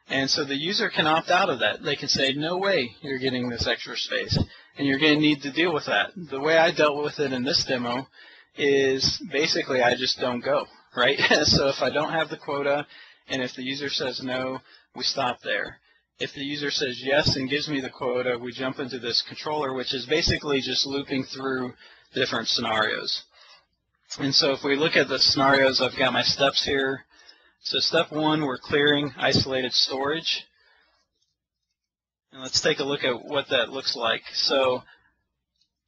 And so the user can opt out of that. They can say, no way you're getting this extra space, and you're going to need to deal with that. The way I dealt with it in this demo is basically I just don't go, right? So if I don't have the quota, and if the user says no, we stop there. If the user says yes and gives me the quota, we jump into this controller, which is basically just looping through different scenarios. And so if we look at the scenarios, I've got my steps here. So step 1, we're clearing isolated storage. And let's take a look at what that looks like. So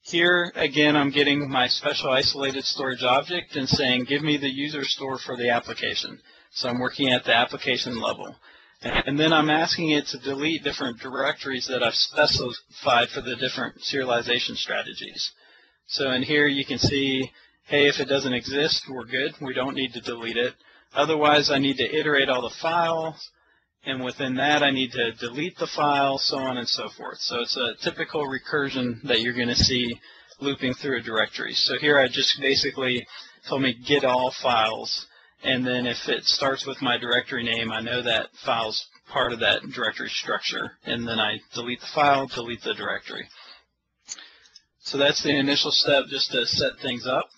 here, again, I'm getting my special isolated storage object and saying, give me the user store for the application. So I'm working at the application level. And then I'm asking it to delete different directories that I've specified for the different serialization strategies. So in here you can see, hey, if it doesn't exist, we're good. We don't need to delete it. Otherwise, I need to iterate all the files, and within that I need to delete the file, so on and so forth. So it's a typical recursion that you're going to see looping through a directory. So here I just basically told me get all files, and then if it starts with my directory name, I know that file's part of that directory structure, and then I delete the file, delete the directory. So that's the initial step, just to set things up.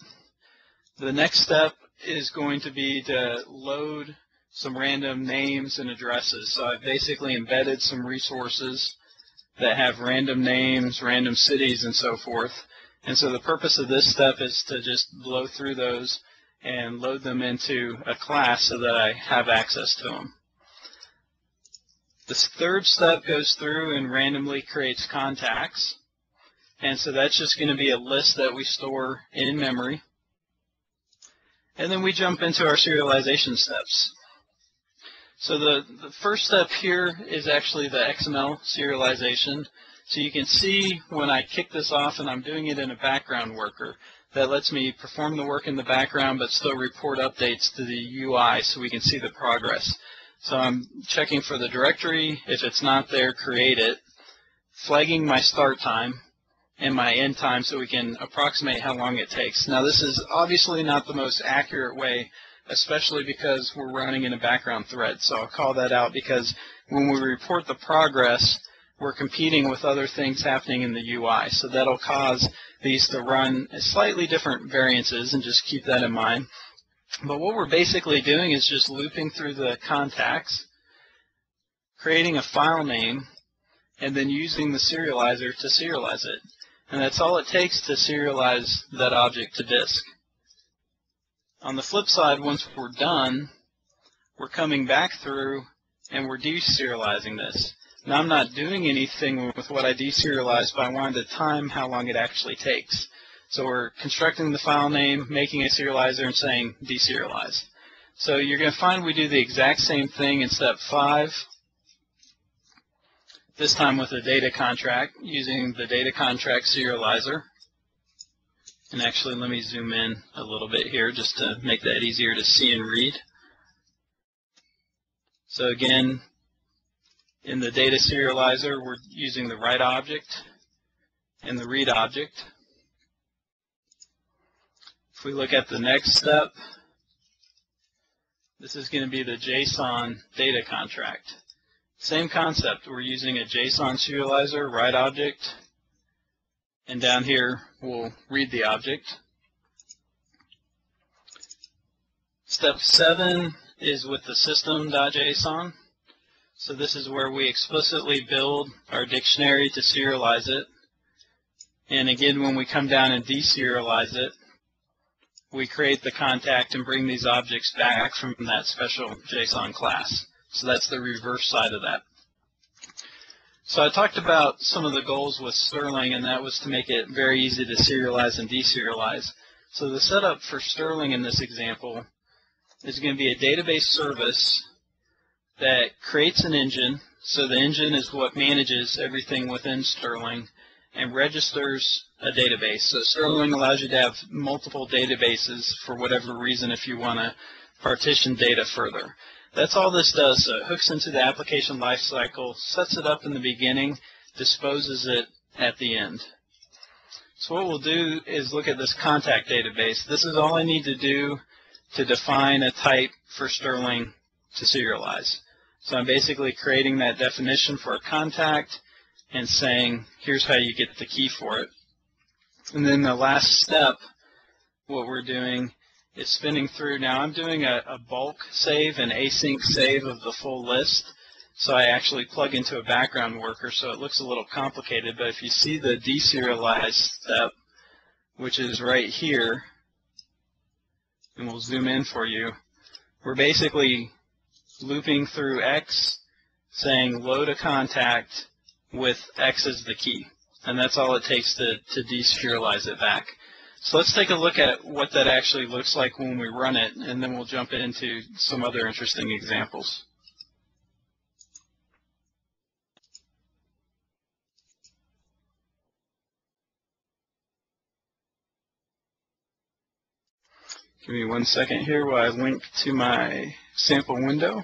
The next step is going to be to load some random names and addresses. So I've basically embedded some resources that have random names, random cities, and so forth. And so the purpose of this step is to just blow through those and load them into a class so that I have access to them. This third step goes through and randomly creates contacts. And so that's just going to be a list that we store in memory. And then we jump into our serialization steps. So the first step here is actually the XML serialization. So you can see when I kick this off and I'm doing it in a background worker, that lets me perform the work in the background but still report updates to the UI so we can see the progress. So I'm checking for the directory. If it's not there, create it, flagging my start time and my end time so we can approximate how long it takes. Now this is obviously not the most accurate way, especially because we're running in a background thread. So I'll call that out because when we report the progress, we're competing with other things happening in the UI. So that'll cause these to run at slightly different variances, and just keep that in mind. But what we're basically doing is just looping through the contacts, creating a file name, and then using the serializer to serialize it. And that's all it takes to serialize that object to disk. On the flip side, once we're done, we're coming back through and we're deserializing this. Now I'm not doing anything with what I deserialized, but I wanted to time how long it actually takes. So we're constructing the file name, making a serializer, and saying deserialize. So you're going to find we do the exact same thing in step 5, this time with a data contract using the DataContractSerializer. And actually, let me zoom in a little bit here just to make that easier to see and read. So again, in the data serializer, we're using the write object and the read object. If we look at the next step, this is going to be the JSON data contract. Same concept. We're using a JSON serializer, write object, and down here we'll read the object. Step 7 is with the System.Json. So this is where we explicitly build our dictionary to serialize it. And again, when we come down and deserialize it, we create the contact and bring these objects back from that special JSON class. So that's the reverse side of that. So I talked about some of the goals with Sterling, and that was to make it very easy to serialize and deserialize. So the setup for Sterling in this example is going to be a database service that creates an engine. So the engine is what manages everything within Sterling and registers a database. So Sterling allows you to have multiple databases for whatever reason if you want to partition data further. That's all this does. So it hooks into the application lifecycle, sets it up in the beginning, disposes it at the end. So what we'll do is look at this contact database. This is all I need to do to define a type for Sterling to serialize. So I'm basically creating that definition for a contact and saying, here's how you get the key for it. And then the last step, what we're doing is spinning through. Now I'm doing a bulk save, an async save of the full list. So I actually plug into a background worker, so it looks a little complicated. But if you see the deserialize step, which is right here, and we'll zoom in for you, we're basically looping through X, saying load a contact with X as the key. And that's all it takes to deserialize it back. So let's take a look at what that actually looks like when we run it, and then we'll jump into some other interesting examples. Give me 1 second here while I link to my sample window.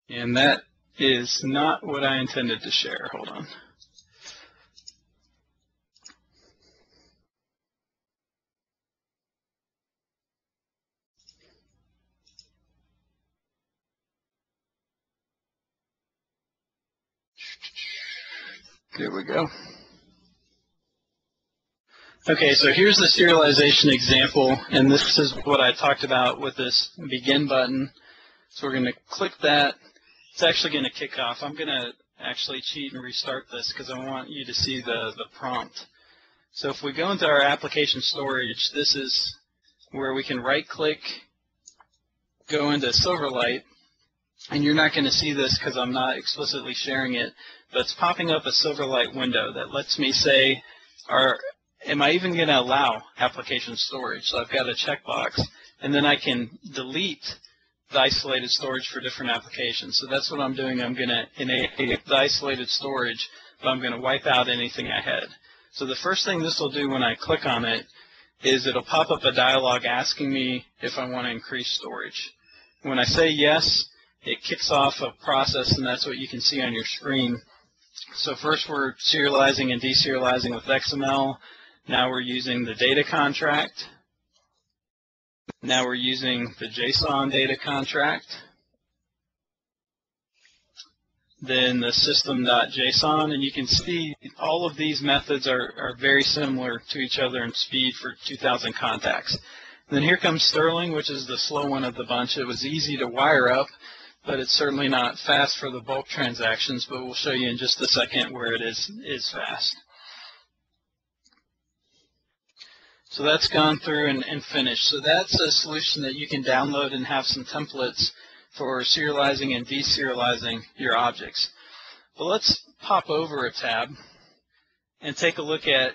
And that is not what I intended to share. Hold on. There we go. Okay, so here's the serialization example, and this is what I talked about with this begin button. So we're going to click that. It's actually going to kick off. I'm going to actually cheat and restart this because I want you to see the prompt. So if we go into our application storage, this is where we can right-click, go into Silverlight, and you're not going to see this because I'm not explicitly sharing it, but it's popping up a Silverlight window that lets me say, am I even going to allow application storage? So I've got a checkbox, and then I can delete the isolated storage for different applications. So that's what I'm doing. I'm going to enable the isolated storage, but I'm going to wipe out anything I had. So the first thing this will do when I click on it is it'll pop up a dialog asking me if I want to increase storage. When I say yes, it kicks off a process, and that's what you can see on your screen. So first we're serializing and deserializing with XML. Now we're using the data contract. Now we're using the JSON data contract. Then the System.Json, and you can see all of these methods are very similar to each other in speed for 2,000 contacts. And then here comes Sterling, which is the slow one of the bunch. It was easy to wire up, but it's certainly not fast for the bulk transactions, but we'll show you in just a second where it is fast. So that's gone through and finished. So that's a solution that you can download and have some templates for serializing and deserializing your objects. But let's pop over a tab and take a look at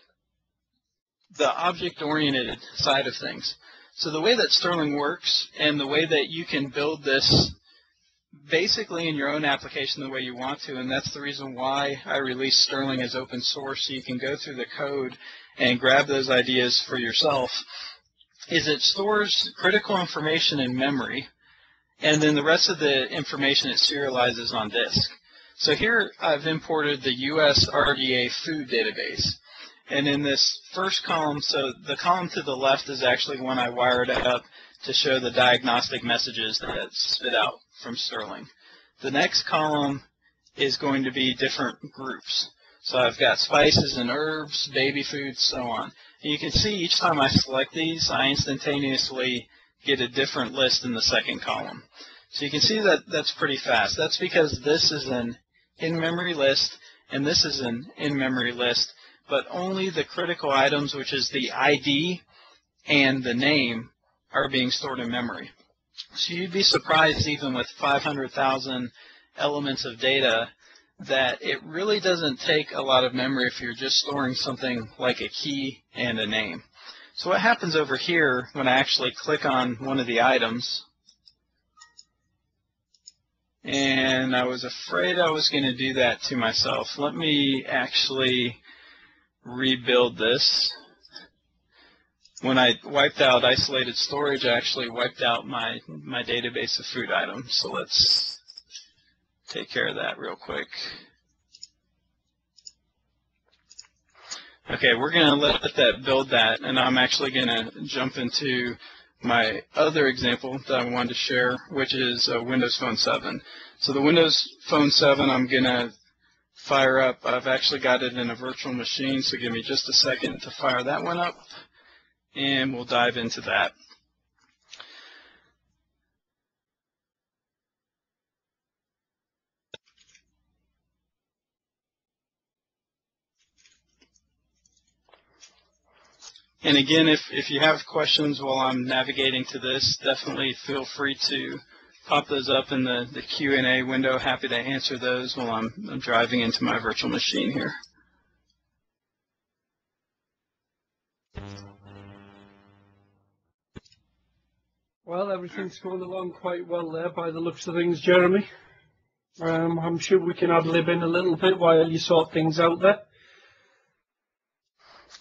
the object-oriented side of things. So the way that Sterling works and the way that you can build this basically in your own application the way you want to, and that's the reason why I released Sterling as open source, so you can go through the code and grab those ideas for yourself, is it stores critical information in memory, and then the rest of the information it serializes on disk. So here I've imported the US RDA food database. And in this first column, so the column to the left is actually one I wired up to show the diagnostic messages that spit out from Sterling. The next column is going to be different groups. So I've got spices and herbs, baby foods, so on. And you can see each time I select these, I instantaneously get a different list in the second column. So you can see that that's pretty fast. That's because this is an in-memory list and this is an in-memory list, but only the critical items, which is the ID and the name, are being stored in memory. So you'd be surprised, even with 500,000 elements of data, that it really doesn't take a lot of memory if you're just storing something like a key and a name. So what happens over here when I actually click on one of the items, and I was afraid I was going to do that to myself. Let me actually rebuild this. When I wiped out isolated storage, I actually wiped out my database of food items. So let's take care of that real quick. Okay, we're going to let that build that, and I'm actually going to jump into my other example that I wanted to share, which is Windows Phone 7. So the Windows Phone 7 I'm going to fire up. I've actually got it in a virtual machine, so give me just a second to fire that one up, and we'll dive into that. And again, if you have questions while I'm navigating to this, definitely feel free to pop those up in the Q&A window. Happy to answer those while I'm driving into my virtual machine here. Well, everything's going along quite well there by the looks of things, Jeremy. I'm sure we can ad-lib in a little bit while you sort things out there.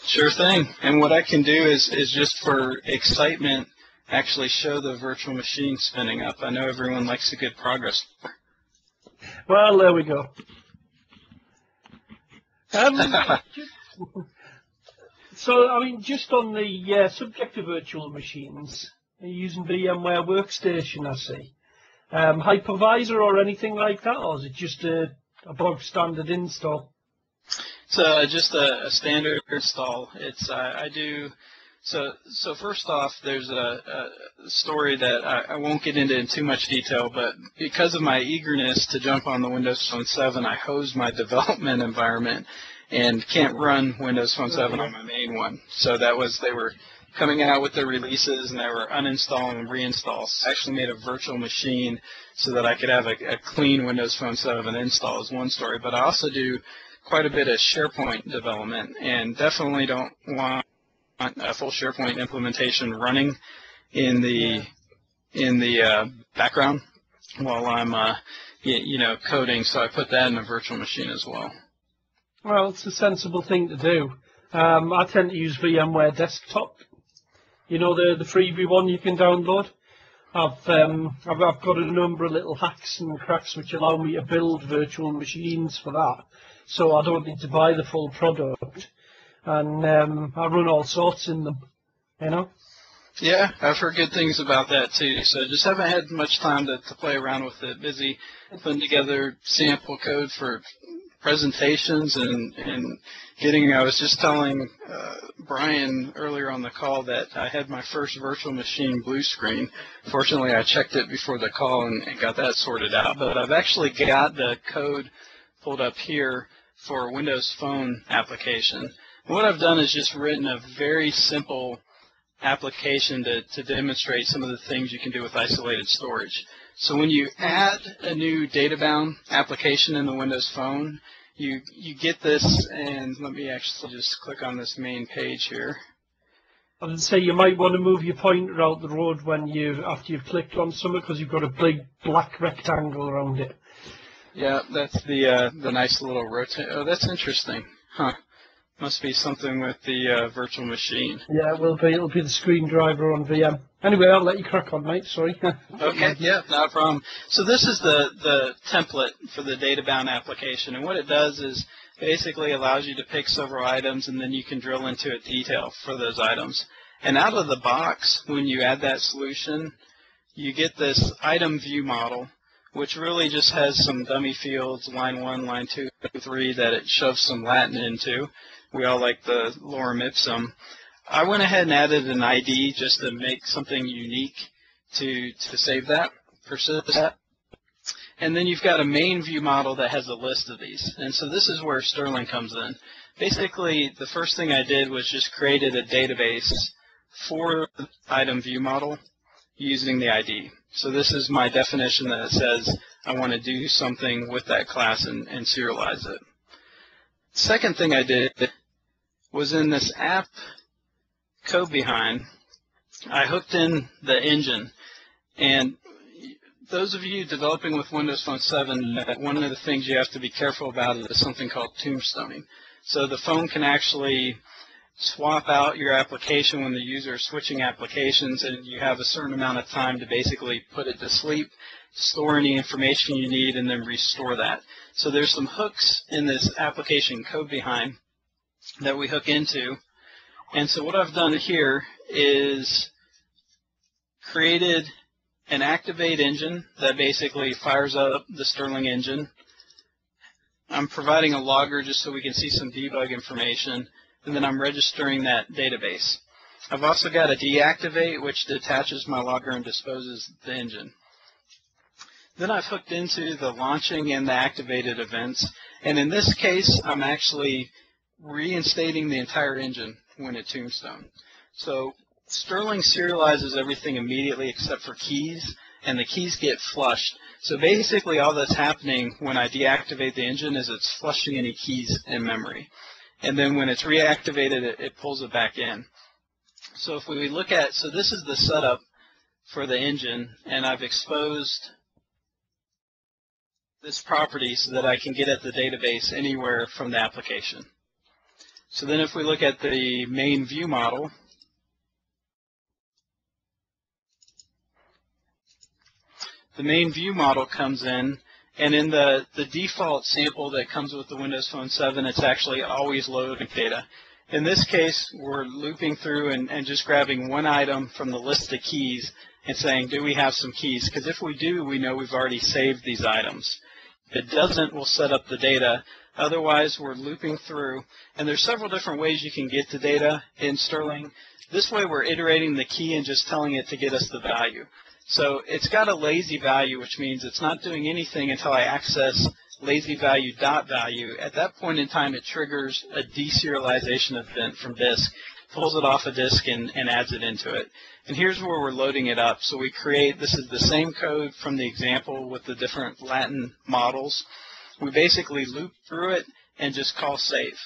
Sure thing. And what I can do is just for excitement, actually show the virtual machine spinning up. I know everyone likes a good progress bar. Well, there we go. So, I mean, just on the subject of virtual machines, are you using VMware Workstation, I see? Hypervisor or anything like that, or is it just a bog standard install? It's just a standard install. It's I do. So first off, there's a story that I won't get into in too much detail, but because of my eagerness to jump on the Windows Phone 7, I hosed my development environment and can't run Windows Phone 7 on my main one. So that was, they were coming out with their releases and they were uninstalling and reinstalls. I actually made a virtual machine so that I could have a clean Windows Phone 7 install is one story, but I also do quite a bit of SharePoint development and definitely don't want a full SharePoint implementation running in the background while I'm coding, so I put that in a virtual machine as well. Well, it's a sensible thing to do. I tend to use VMware Desktop. You know, the freebie one you can download. I've got a number of little hacks and cracks which allow me to build virtual machines for that, so I don't need to buy the full product. And I run all sorts in them, you know? Yeah, I've heard good things about that too. So just haven't had much time to play around with it. Busy putting together sample code for presentations and getting, I was just telling Brian earlier on the call that I had my first virtual machine blue screen. Fortunately, I checked it before the call and got that sorted out. But I've actually got the code pulled up here for a Windows Phone application. What I've done is just written a very simple application to demonstrate some of the things you can do with isolated storage. So when you add a new data-bound application in the Windows Phone, you get this, and let me actually just click on this main page here. I would say you might want to move your pointer out the road when after you've clicked on something, because you've got a big black rectangle around it. Yeah, that's the nice little rotate. Oh, that's interesting. Huh. Must be something with the virtual machine. Yeah, it will be. It'll be the screen driver on VM. Anyway, I'll let you crack on, mate. Sorry. Okay, yeah, not a problem. So this is the template for the data-bound application, and what it does is basically allows you to pick several items, and then you can drill into a detail for those items. And out of the box, when you add that solution, you get this item view model, which really just has some dummy fields, line 1, line 2, 3, that it shoves some Latin into. We all like the lorem ipsum. I went ahead and added an ID just to make something unique to save that, persist that. And then you've got a main view model that has a list of these. And so this is where Sterling comes in. Basically, the first thing I did was just created a database for the item view model using the ID. So this is my definition that says I want to do something with that class and serialize it. Second thing I did was in this app code behind, I hooked in the engine. And those of you developing with Windows Phone 7, one of the things you have to be careful about is something called tombstoning. So the phone can actually swap out your application when the user is switching applications, and you have a certain amount of time to basically put it to sleep, store any information you need, and then restore that. So there's some hooks in this application code behind that we hook into. And so what I've done here is created an Activate engine that basically fires up the Sterling engine. I'm providing a logger just so we can see some debug information, and then I'm registering that database. I've also got a deactivate, which detaches my logger and disposes the engine. Then I've hooked into the launching and the activated events, and in this case, I'm actually reinstating the entire engine when it tombstone. So Sterling serializes everything immediately except for keys, and the keys get flushed. So basically all that's happening when I deactivate the engine is it's flushing any keys in memory. And then when it's reactivated, it pulls it back in. So if we look at, so this is the setup for the engine, and I've exposed this property so that I can get at the database anywhere from the application. So then if we look at the main view model, the main view model comes in, and in the default sample that comes with the Windows Phone 7, it's actually always loading data. In this case, we're looping through and just grabbing one item from the list of keys and saying, do we have some keys? Because if we do, we know we've already saved these items. If it doesn't, we'll set up the data Otherwise, we're looping through, and there's several different ways you can get the data in Sterling. This way, we're iterating the key and just telling it to get us the value. So it's got a lazy value, which means it's not doing anything until I access lazy value dot value. At that point in time, it triggers a deserialization event from disk, pulls it off a disk, and adds it into it. And here's where we're loading it up. So we create, this is the same code from the example with the different Latin models. We basically loop through it and just call save,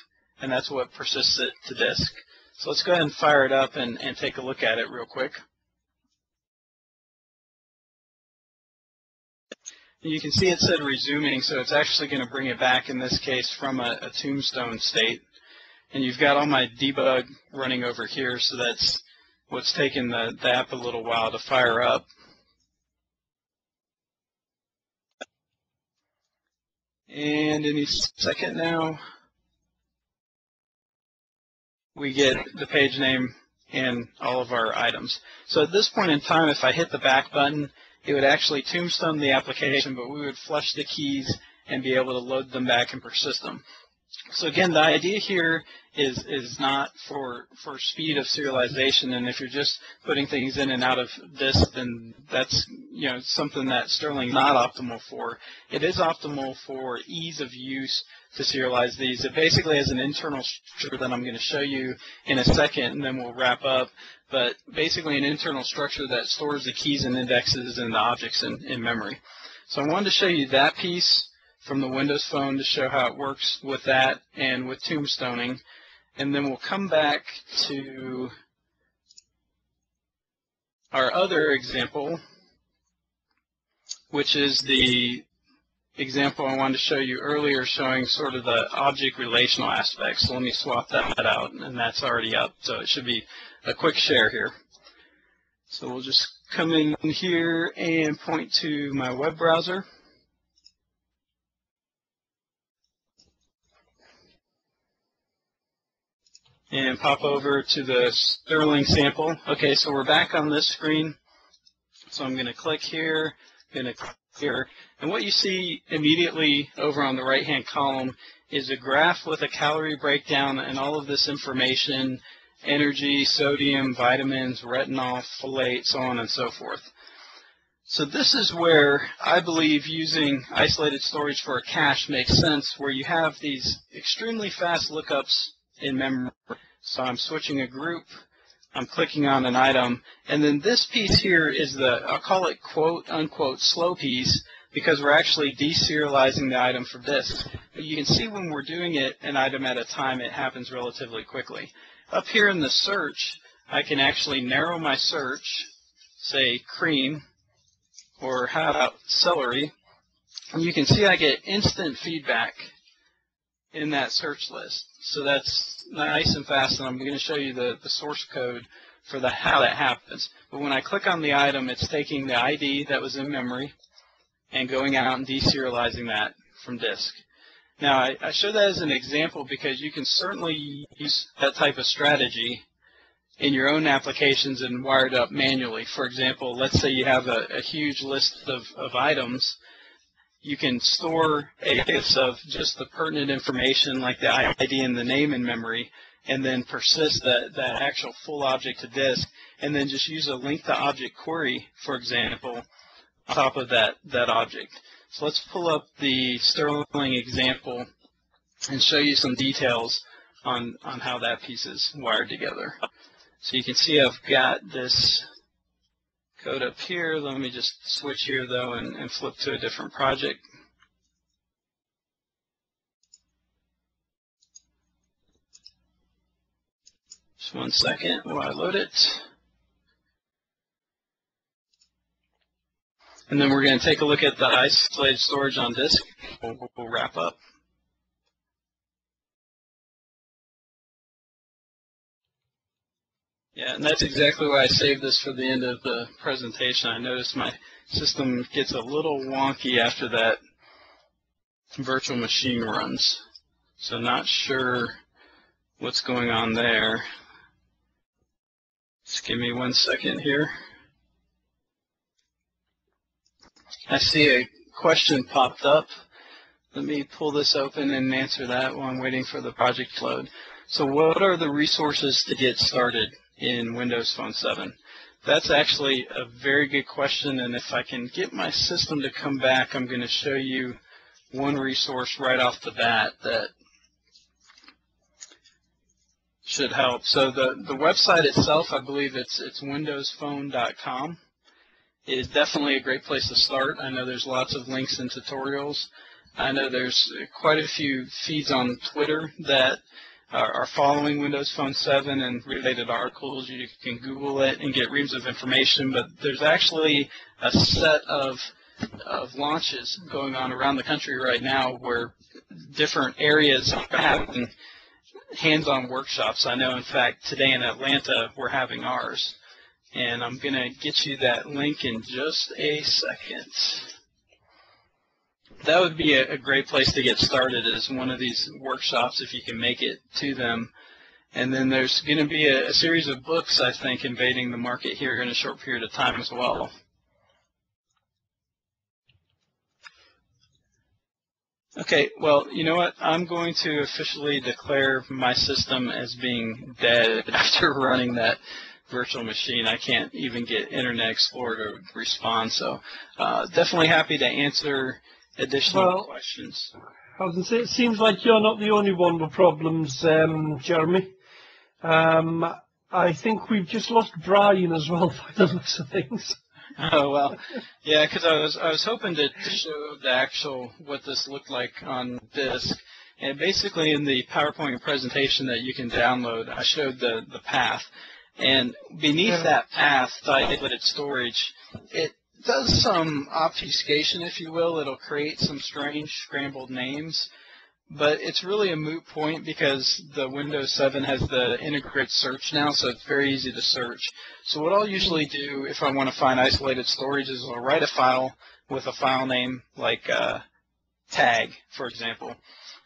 and that's what persists it to disk. So let's go ahead and fire it up and take a look at it real quick. And you can see it said resuming, so it's actually going to bring it back, in this case, from a tombstone state. And you've got all my debug running over here, so that's what's taking the app a little while to fire up. And any second now, we get the page name and all of our items. So at this point in time, if I hit the back button, it would actually tombstone the application, but we would flush the keys and be able to load them back and persist them. So again, the idea here is not for speed of serialization, and if you're just putting things in and out of disk, then that's something that Sterling is not optimal for. It is optimal for ease of use to serialize these. It basically has an internal structure that I'm going to show you in a second, and then we'll wrap up. But basically an internal structure that stores the keys and indexes and the objects in memory. So I wanted to show you that piece from the Windows Phone to show how it works with that and with tombstoning. And then we'll come back to our other example, which is the example I wanted to show you earlier, showing sort of the object relational aspect. So let me swap that out, and that's already up. So it should be a quick share here. So we'll just come in here and point to my web browser. And pop over to the Sterling sample. Okay, so we're back on this screen. So I'm going to click here, going to click here. And what you see immediately over on the right-hand column is a graph with a calorie breakdown and all of this information: energy, sodium, vitamins, retinol, folate, so on and so forth. So this is where I believe using isolated storage for a cache makes sense, where you have these extremely fast lookups in memory. So I'm switching a group, I'm clicking on an item, and then this piece here is I'll call it quote-unquote slow piece, because we're actually deserializing the item for disk. But you can see when we're doing it an item at a time, it happens relatively quickly. Up here in the search, I can actually narrow my search, say cream, or how about celery, and you can see I get instant feedback in that search list. So that's nice and fast, and I'm going to show you the source code for how that happens. But when I click on the item, it's taking the ID that was in memory and going out and deserializing that from disk. Now, I show that as an example because you can certainly use that type of strategy in your own applications and wire it up manually. For example, let's say you have a huge list of items. You can store a list of just the pertinent information like the ID and the name in memory, and then persist that actual full object to disk, and then just use a link to object query, for example, on top of that object. So let's pull up the Sterling example and show you some details on how that piece is wired together. So you can see I've got this code up here. Let me just switch here, though, and flip to a different project. Just 1 second while I load it. And then we're going to take a look at the isolated storage on disk. We'll wrap up. Yeah, and that's exactly why I saved this for the end of the presentation. I noticed my system gets a little wonky after that virtual machine runs. So not sure what's going on there. Just give me 1 second here. I see a question popped up. Let me pull this open and answer that while I'm waiting for the project to load. So what are the resources to get started in Windows Phone 7? That's actually a very good question, and if I can get my system to come back, I'm going to show you one resource right off the bat that should help. So the website itself, I believe it's windowsphone.com. It is definitely a great place to start. I know there's lots of links and tutorials. I know there's quite a few feeds on Twitter that are following Windows Phone 7 and related articles. You can Google it and get reams of information, but there's actually a set of launches going on around the country right now where different areas are having hands-on workshops. I know, in fact, today in Atlanta we're having ours, and I'm going to get you that link in just a second. That would be a great place to get started, is one of these workshops if you can make it to them. And then there's going to be a series of books, I think, invading the market here in a short period of time as well. Okay, well, you know what? I'm going to officially declare my system as being dead after running that virtual machine. I can't even get Internet Explorer to respond, so definitely happy to answer additional questions. I was going to say, it seems like you're not the only one with problems, Jeremy. I think we've just lost Brian as well, by the looks of things. Oh, well, yeah, because I was hoping to show the actual what this looked like on disk. And basically in the PowerPoint presentation that you can download, I showed the path. And beneath that path, the isolated storage, it does some obfuscation, if you will. It'll create some strange scrambled names. But it's really a moot point because the Windows 7 has the integrated search now, so it's very easy to search. So what I'll usually do if I want to find isolated storage is I'll write a file with a file name like tag, for example.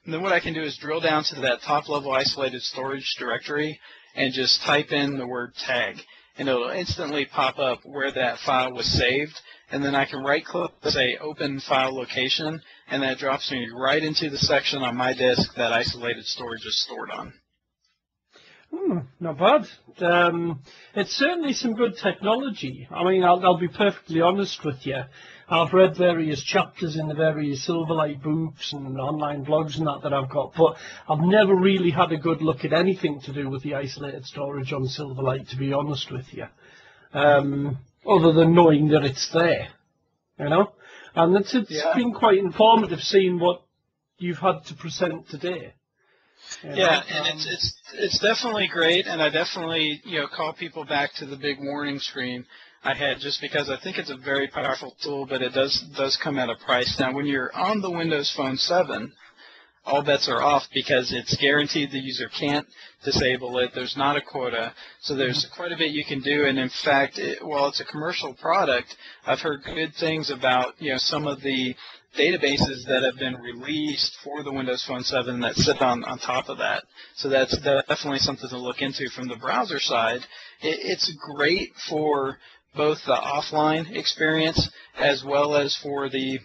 And then what I can do is drill down to that top-level isolated storage directory and just type in the word tag. And it'll instantly pop up where that file was saved. And then I can right-click, say, Open File Location, and that drops me right into the section on my disk that isolated storage is stored on. Not bad. It's certainly some good technology. I mean, I'll be perfectly honest with you. I've read various chapters in the various Silverlight books and online blogs and that I've got, but I've never really had a good look at anything to do with the isolated storage on Silverlight, to be honest with you. Other than knowing that it's there, you know? And it's been quite informative seeing what you've had to present today. Yeah, and it's definitely great, and I definitely call people back to the big warning screen I had, just because I think it's a very powerful tool, but it does come at a price. Now, when you're on the Windows Phone 7, all bets are off because it's guaranteed the user can't disable it. There's not a quota, so there's quite a bit you can do. And in fact, while it's a commercial product, I've heard good things about some of the databases that have been released for the Windows Phone 7 that sit on top of that. So that's definitely something to look into from the browser side. It's great for both the offline experience as well as for the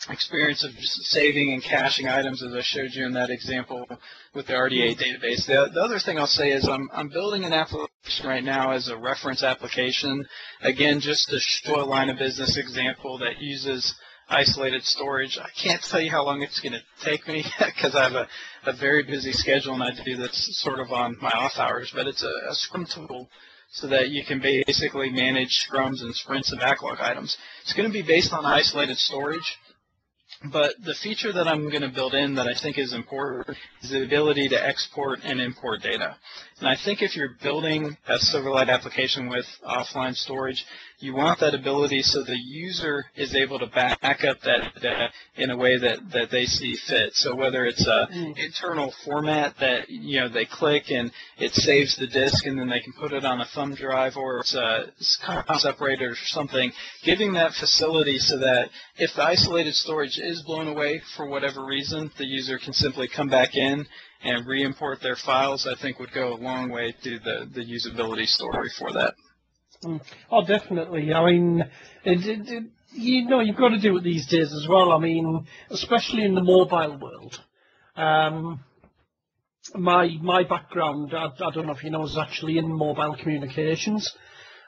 experience of just saving and caching items, as I showed you in that example with the RDA database. The other thing I'll say is I'm building an application right now as a reference application, again, just to show a line of business example that uses isolated storage. I can't tell you how long it's going to take me because I have a very busy schedule and I do this sort of on my off hours, but it's a Scrum tool so that you can basically manage scrums and sprints and backlog items. It's going to be based on isolated storage. But the feature that I'm going to build in that I think is important is the ability to export and import data. And I think if you're building a Silverlight application with offline storage, you want that ability so the user is able to back up that data in a way that they see fit. So whether it's an internal format that they click and it saves the disk and then they can put it on a thumb drive, or it's a separator or something, giving that facility so that if the isolated storage is blown away for whatever reason, the user can simply come back in and re-import their files, I think would go a long way to the usability story for that. Oh, definitely. I mean, you know, you've got to do it these days as well. I mean, especially in the mobile world. My background, I don't know if you know, is actually in mobile communications,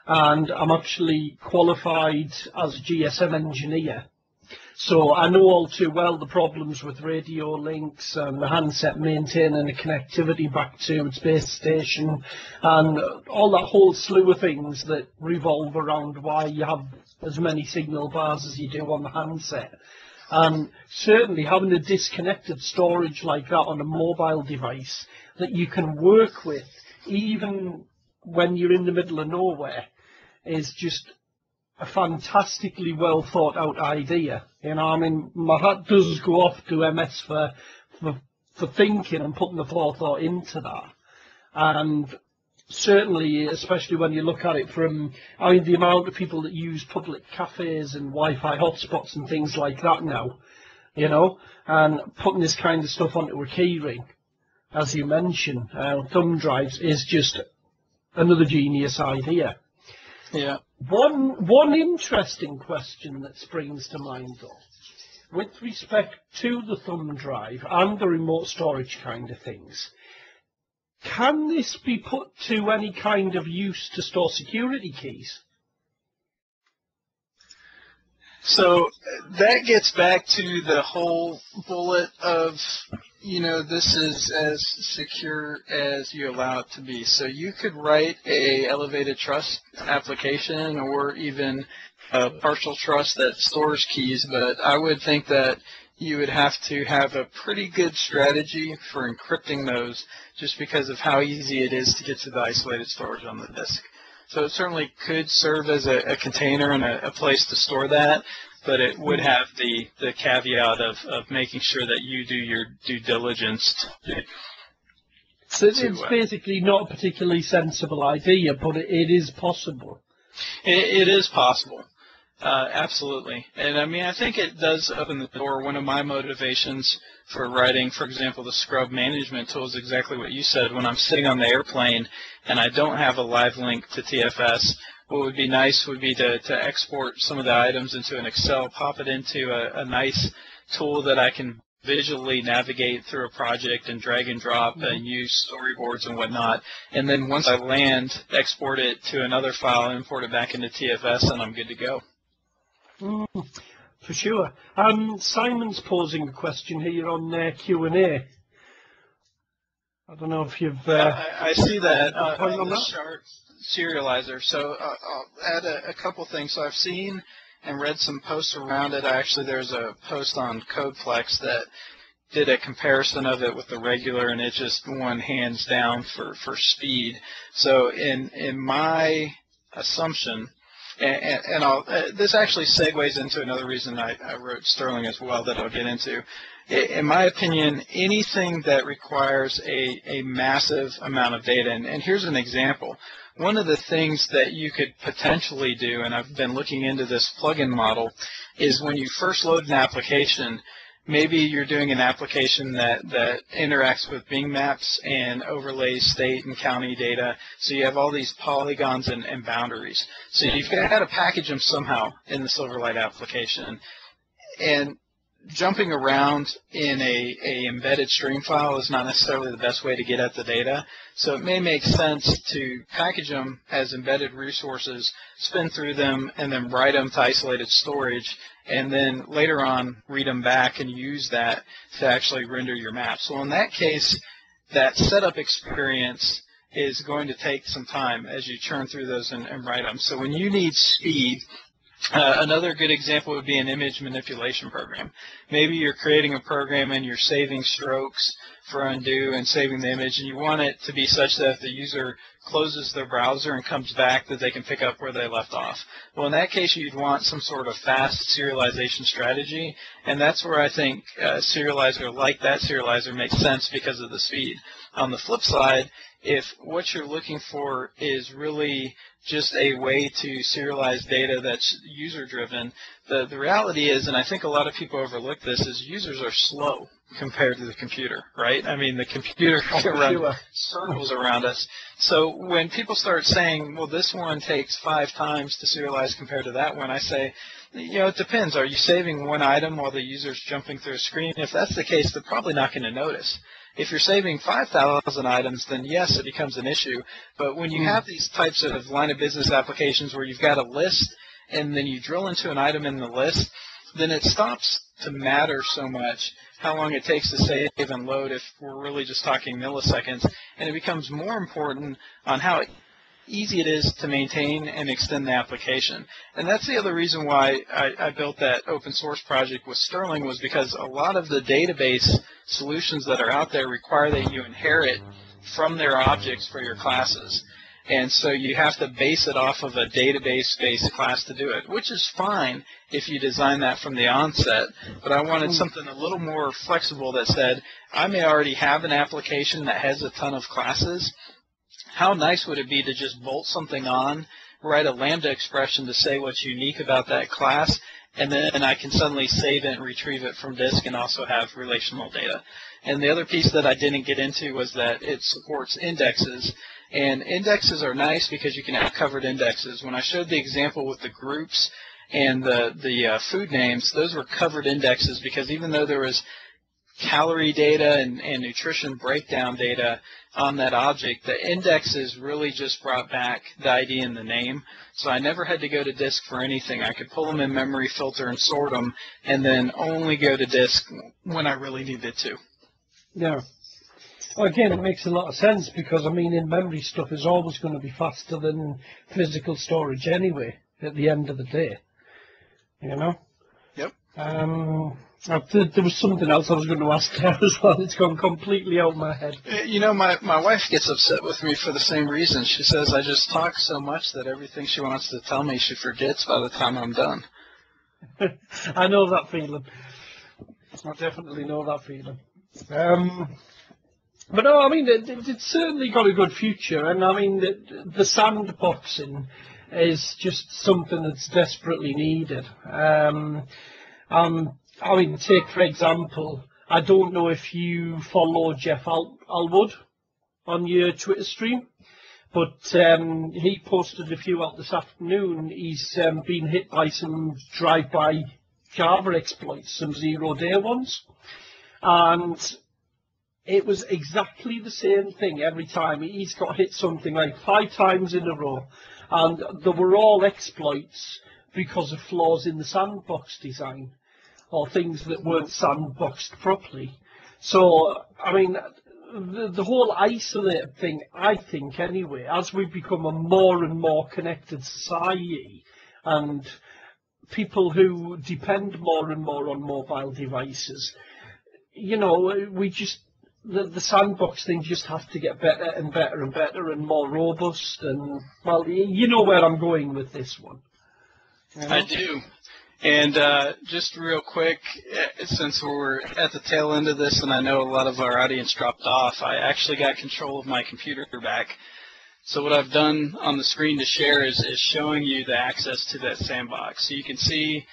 and I'm actually qualified as a GSM engineer. So I know all too well the problems with radio links and the handset maintaining the connectivity back to its base station and all that whole slew of things that revolve around why you have as many signal bars as you do on the handset. And certainly having a disconnected storage like that on a mobile device that you can work with even when you're in the middle of nowhere is just a fantastically well thought out idea. You know, I mean, my hat does go off to MS for thinking and putting the forethought into that. And certainly, especially when you look at it from, I mean, the amount of people that use public cafes and Wi-Fi hotspots and things like that now, you know, and putting this kind of stuff onto a keyring, as you mentioned, thumb drives, is just another genius idea. Yeah. One interesting question that springs to mind, though, with respect to the thumb drive and the remote storage kind of things, can this be put to any kind of use to store security keys? So that gets back to the whole bullet of, you know, this is as secure as you allow it to be. So you could write a elevated trust application or even a partial trust that stores keys, but I would think that you would have to have a pretty good strategy for encrypting those just because of how easy it is to get to the isolated storage on the disk. So it certainly could serve as a container and a place to store that, but it would have the caveat of making sure that you do your due diligence. So it's basically not a particularly sensible idea, but it is possible. It is possible. Absolutely. And I mean, I think it does open the door. One of my motivations for writing, for example, the scrub management tool is exactly what you said. When I'm sitting on the airplane and I don't have a live link to TFS, what would be nice would be to export some of the items into an Excel, pop it into a nice tool that I can visually navigate through a project and drag and drop and use storyboards and whatnot. And then once I land, export it to another file, import it back into TFS, and I'm good to go. For sure. Simon's posing a question here on Q&A. I don't know if you've... I see that on the chart, serializer. So I'll add a couple things. So I've seen and read some posts around it. Actually, there's a post on CodePlex that did a comparison of it with the regular, and it just won hands down for speed. So in my assumption, and this actually segues into another reason I wrote Sterling as well that I'll get into. In my opinion, anything that requires a massive amount of data, and here's an example. One of the things that you could potentially do, and I've been looking into this plugin model, is when you first load an application, maybe you're doing an application that interacts with Bing Maps and overlays state and county data, so you have all these polygons and boundaries. So you've got to package them somehow in the Silverlight application. And jumping around in a embedded stream file is not necessarily the best way to get at the data. So it may make sense to package them as embedded resources, spin through them, and then write them to isolated storage, and then later on read them back and use that to actually render your map. So in that case, that setup experience is going to take some time as you churn through those and write them. So when you need speed, another good example would be an image manipulation program. Maybe you're creating a program and you're saving strokes for undo and saving the image, and you want it to be such that if the user closes their browser and comes back that they can pick up where they left off. Well, in that case, you'd want some sort of fast serialization strategy, and that's where I think serializer like that serializer makes sense because of the speed. On the flip side, if what you're looking for is really just a way to serialize data that's user-driven, the reality is, and I think a lot of people overlook this, is users are slow. compared to the computer, right? I mean, the computer runs circles around us. So when people start saying, well, this one takes 5 times to serialize compared to that one, I say, you know, it depends. Are you saving one item while the user's jumping through a screen? If that's the case, they're probably not going to notice. If you're saving 5,000 items, then yes, it becomes an issue. But when you have these types of line of business applications where you've got a list and then you drill into an item in the list, then it stops to matter so much how long it takes to save and load if we're really just talking milliseconds. And it becomes more important on how easy it is to maintain and extend the application. And that's the other reason why I built that open source project with Sterling, was because a lot of the database solutions that are out there require that you inherit from their objects for your classes. And so you have to base it off of a database-based class to do it, which is fine if you design that from the onset. But I wanted something a little more flexible that said, I may already have an application that has a ton of classes. How nice would it be to just bolt something on, write a Lambda expression to say what's unique about that class, and then I can suddenly save it and retrieve it from disk and also have relational data. And the other piece that I didn't get into was that it supports indexes. And indexes are nice because you can have covered indexes. When I showed the example with the groups and the food names, those were covered indexes because even though there was calorie data and nutrition breakdown data on that object, the indexes really just brought back the ID and the name. So I never had to go to disk for anything. I could pull them in memory, filter, and sort them, and then only go to disk when I really needed to. Yeah. Well, again, it makes a lot of sense because, I mean, in-memory stuff is always going to be faster than physical storage anyway at the end of the day. You know? Yep. There was something else I was going to ask there as well. It's gone completely out of my head. You know, my wife gets upset with me for the same reason. She says I just talk so much that everything she wants to tell me she forgets by the time I'm done. I know that feeling. I definitely know that feeling. But no, I mean, it's certainly got a good future, and I mean, the sandboxing is just something that's desperately needed. I mean, take for example, I don't know if you follow Jeff Alwood on your Twitter stream, but he posted a few out this afternoon. He's been hit by some drive-by Java exploits, some zero-day ones, and it was exactly the same thing every time. He's got hit something like 5 times in a row, and they were all exploits because of flaws in the sandbox design or things that weren't sandboxed properly. So, I mean, the whole isolated thing, I think anyway, as we become a more and more connected society and people who depend more and more on mobile devices, you know, we just, the sandbox thing just has to get better and better and better and more robust. And, well, you know where I'm going with this one. You know? I do. And just real quick, since we're at the tail end of this and I know a lot of our audience dropped off, I actually got control of my computer back. So what I've done on the screen to share is showing you the access to that sandbox. So you can see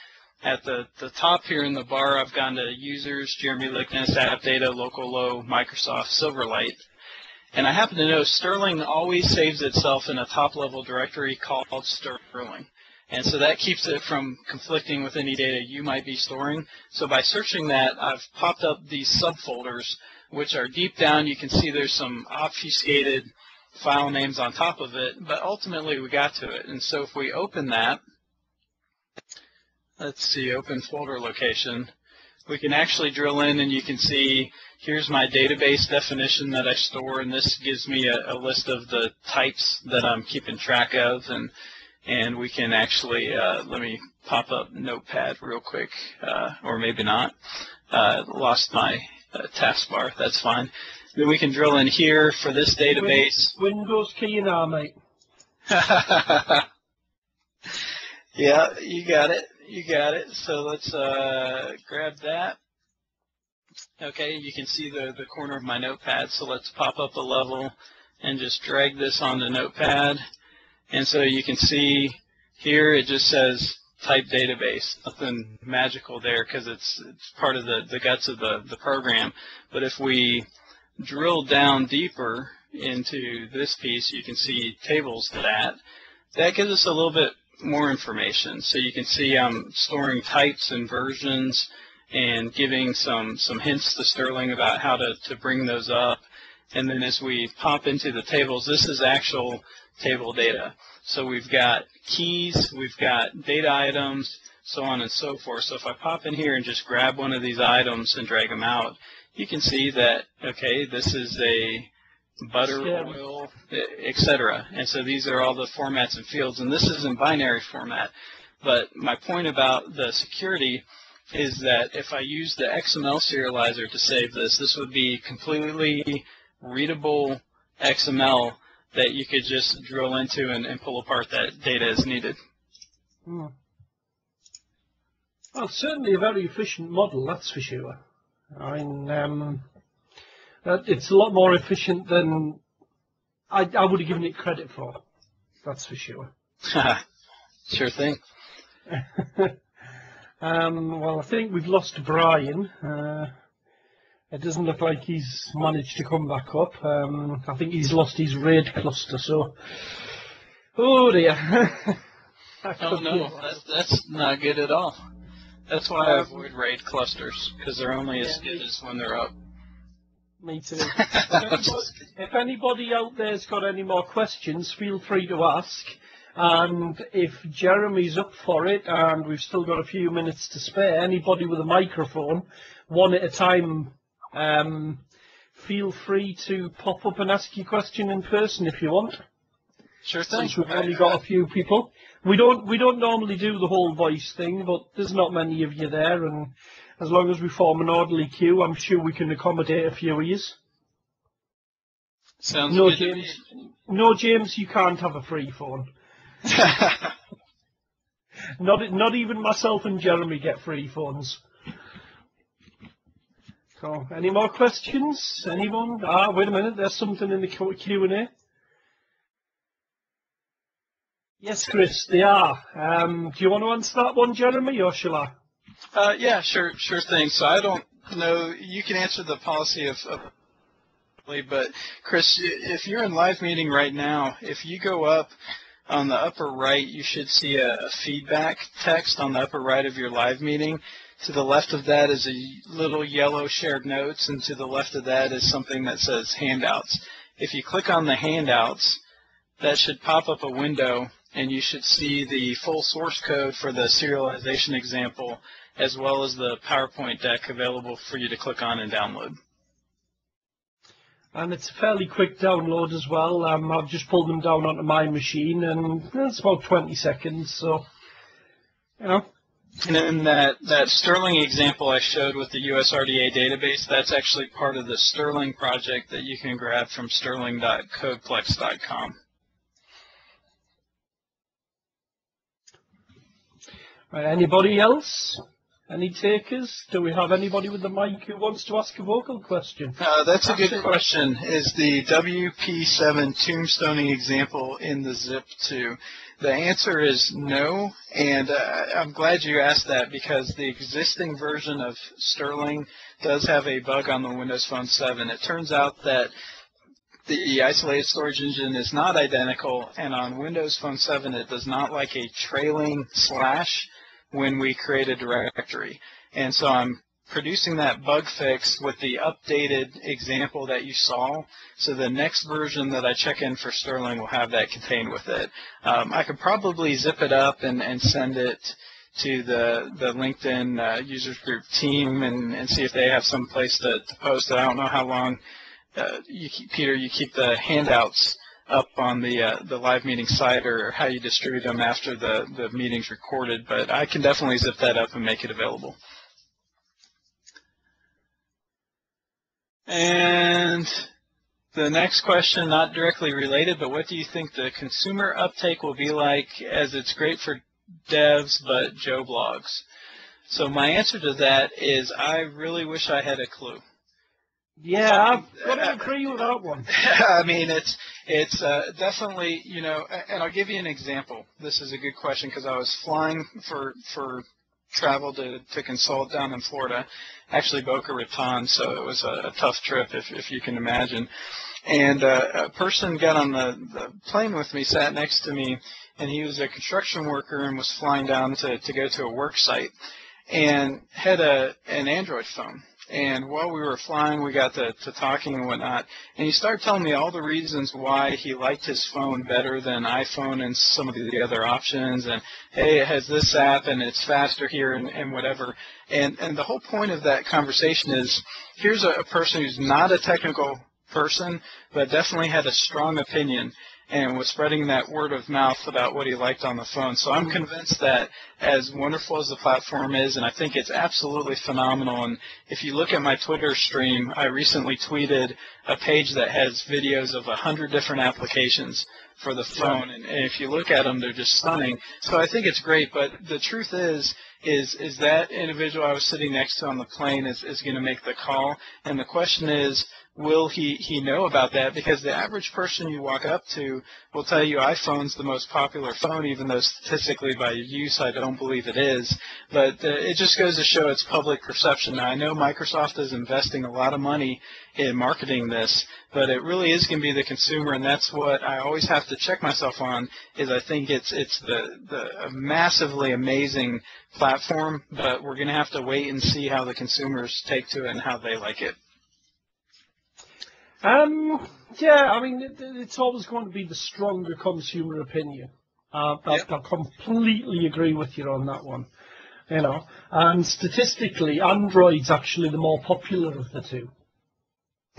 at the top here in the bar, I've gone to Users, Jeremy Likness, App Data, Local Low, Microsoft, Silverlight. And I happen to know Sterling always saves itself in a top-level directory called Sterling. And so that keeps it from conflicting with any data you might be storing. So by searching that, I've popped up these subfolders, which are deep down. You can see there's some obfuscated file names on top of it, but ultimately we got to it. And so if we open that, let's see, open folder location, we can actually drill in and you can see here's my database definition that I store, and this gives me a list of the types that I'm keeping track of, and we can actually, let me pop up Notepad real quick, or maybe not. Lost my taskbar, that's fine. Then we can drill in here for this database. Windows key now, mate. Yeah, you got it. You got it. So let's grab that. Okay, you can see the corner of my Notepad. So let's pop up a level and just drag this on the Notepad. And so you can see here it just says type database. Nothing magical there because it's part of the guts of the program. But if we drill down deeper into this piece, you can see tables to that. That gives us a little bit more information. So you can see I'm storing types and versions and giving some hints to Sterling about how to bring those up. And then as we pop into the tables, this is actual table data. So we've got keys, we've got data items, so on and so forth. So if I pop in here and just grab one of these items and drag them out, you can see that, okay, this is a butter, oil, etc. And so these are all the formats and fields, and this is in binary format. But my point about the security is that if I use the XMLSerializer to save this, this would be completely readable XML that you could just drill into and pull apart that data as needed. Well, certainly a very efficient model, that's for sure. I mean, it's a lot more efficient than I would have given it credit for, that's for sure. Sure thing. Well, I think we've lost Brian. It doesn't look like he's managed to come back up. I think he's lost his RAID cluster, so... Oh dear. Oh no, that's not good at all. That's why I avoid RAID clusters, because they're only as good as when they're up. Me too. If anybody out there's got any more questions, feel free to ask. And if Jeremy's up for it, and we've still got a few minutes to spare, anybody with a microphone, one at a time, feel free to pop up and ask your question in person if you want. Sure thing. Since we've only got a few people. We don't normally do the whole voice thing, but there's not many of you there, and as long as we form an orderly queue, I'm sure we can accommodate a few of you. Sounds no, good James. To me. No, James, you can't have a free phone. Not even myself and Jeremy get free phones. So, any more questions? Anyone? Wait a minute. There's something in the Q&A. Yes, Chris, they are. Do you want to answer that one, Jeremy, or shall I? Yeah, sure thing. So I don't know. You can answer the policy of but Chris, if you're in live meeting right now, if you go up on the upper right, you should see a feedback text on the upper right of your live meeting. To the left of that is a little yellow shared notes, and to the left of that is something that says handouts. If you click on the handouts, that should pop up a window, and you should see the full source code for the serialization example, as well as the PowerPoint deck available for you to click on and download. And it's a fairly quick download as well. I've just pulled them down onto my machine, and it's about 20 seconds, so, you know. And then that Sterling example I showed with the USRDA database, that's actually part of the Sterling project that you can grab from sterling.codeplex.com. Right, anybody else? Any takers? Do we have anybody with the mic who wants to ask a vocal question? That's a good question. Is the WP7 tombstoning example in the zip too? The answer is no, and I'm glad you asked that because the existing version of Sterling does have a bug on the Windows Phone 7. It turns out that the isolated storage engine is not identical, and on Windows Phone 7 it does not like a trailing slash when we create a directory. And so I'm producing that bug fix with the updated example that you saw. So the next version that I check in for Sterling will have that contained with it. I could probably zip it up and send it to the LinkedIn users group team and see if they have some place to post it. I don't know how long, Peter, you keep the handouts up on the live meeting site or how you distribute them after the meeting's recorded, but I can definitely zip that up and make it available. And the next question, not directly related, but what do you think the consumer uptake will be like, as it's great for devs but Joe blogs? So my answer to that is I really wish I had a clue. Yeah, I've got to agree with that one. I mean, it's definitely, you know, and I'll give you an example. This is a good question because I was flying for travel to consult down in Florida, actually Boca Raton, so it was a tough trip if you can imagine. And a person got on the plane with me, sat next to me, and he was a construction worker and was flying down to go to a work site and had an Android phone. And while we were flying, we got to talking and whatnot, and he started telling me all the reasons why he liked his phone better than iPhone and some of the other options, and hey, it has this app and it's faster here and whatever. And the whole point of that conversation is, here's a person who's not a technical person, but definitely had a strong opinion and was spreading that word of mouth about what he liked on the phone. So I'm convinced that as wonderful as the platform is, and I think it's absolutely phenomenal, and if you look at my Twitter stream, I recently tweeted a page that has videos of 100 different applications for the phone, and if you look at them, they're just stunning. So I think it's great, but the truth is that individual I was sitting next to on the plane is going to make the call, and the question is, will he know about that? Because the average person you walk up to will tell you iPhone's the most popular phone, even though statistically by use I don't believe it is. But it just goes to show its public perception. Now, I know Microsoft is investing a lot of money in marketing this, but it really is going to be the consumer, and that's what I always have to check myself on, is I think it's a massively amazing platform, but we're going to have to wait and see how the consumers take to it and how they like it. Yeah, I mean, it's always going to be the stronger consumer opinion. I completely agree with you on that one. You know, and statistically, Android's actually the more popular of the two.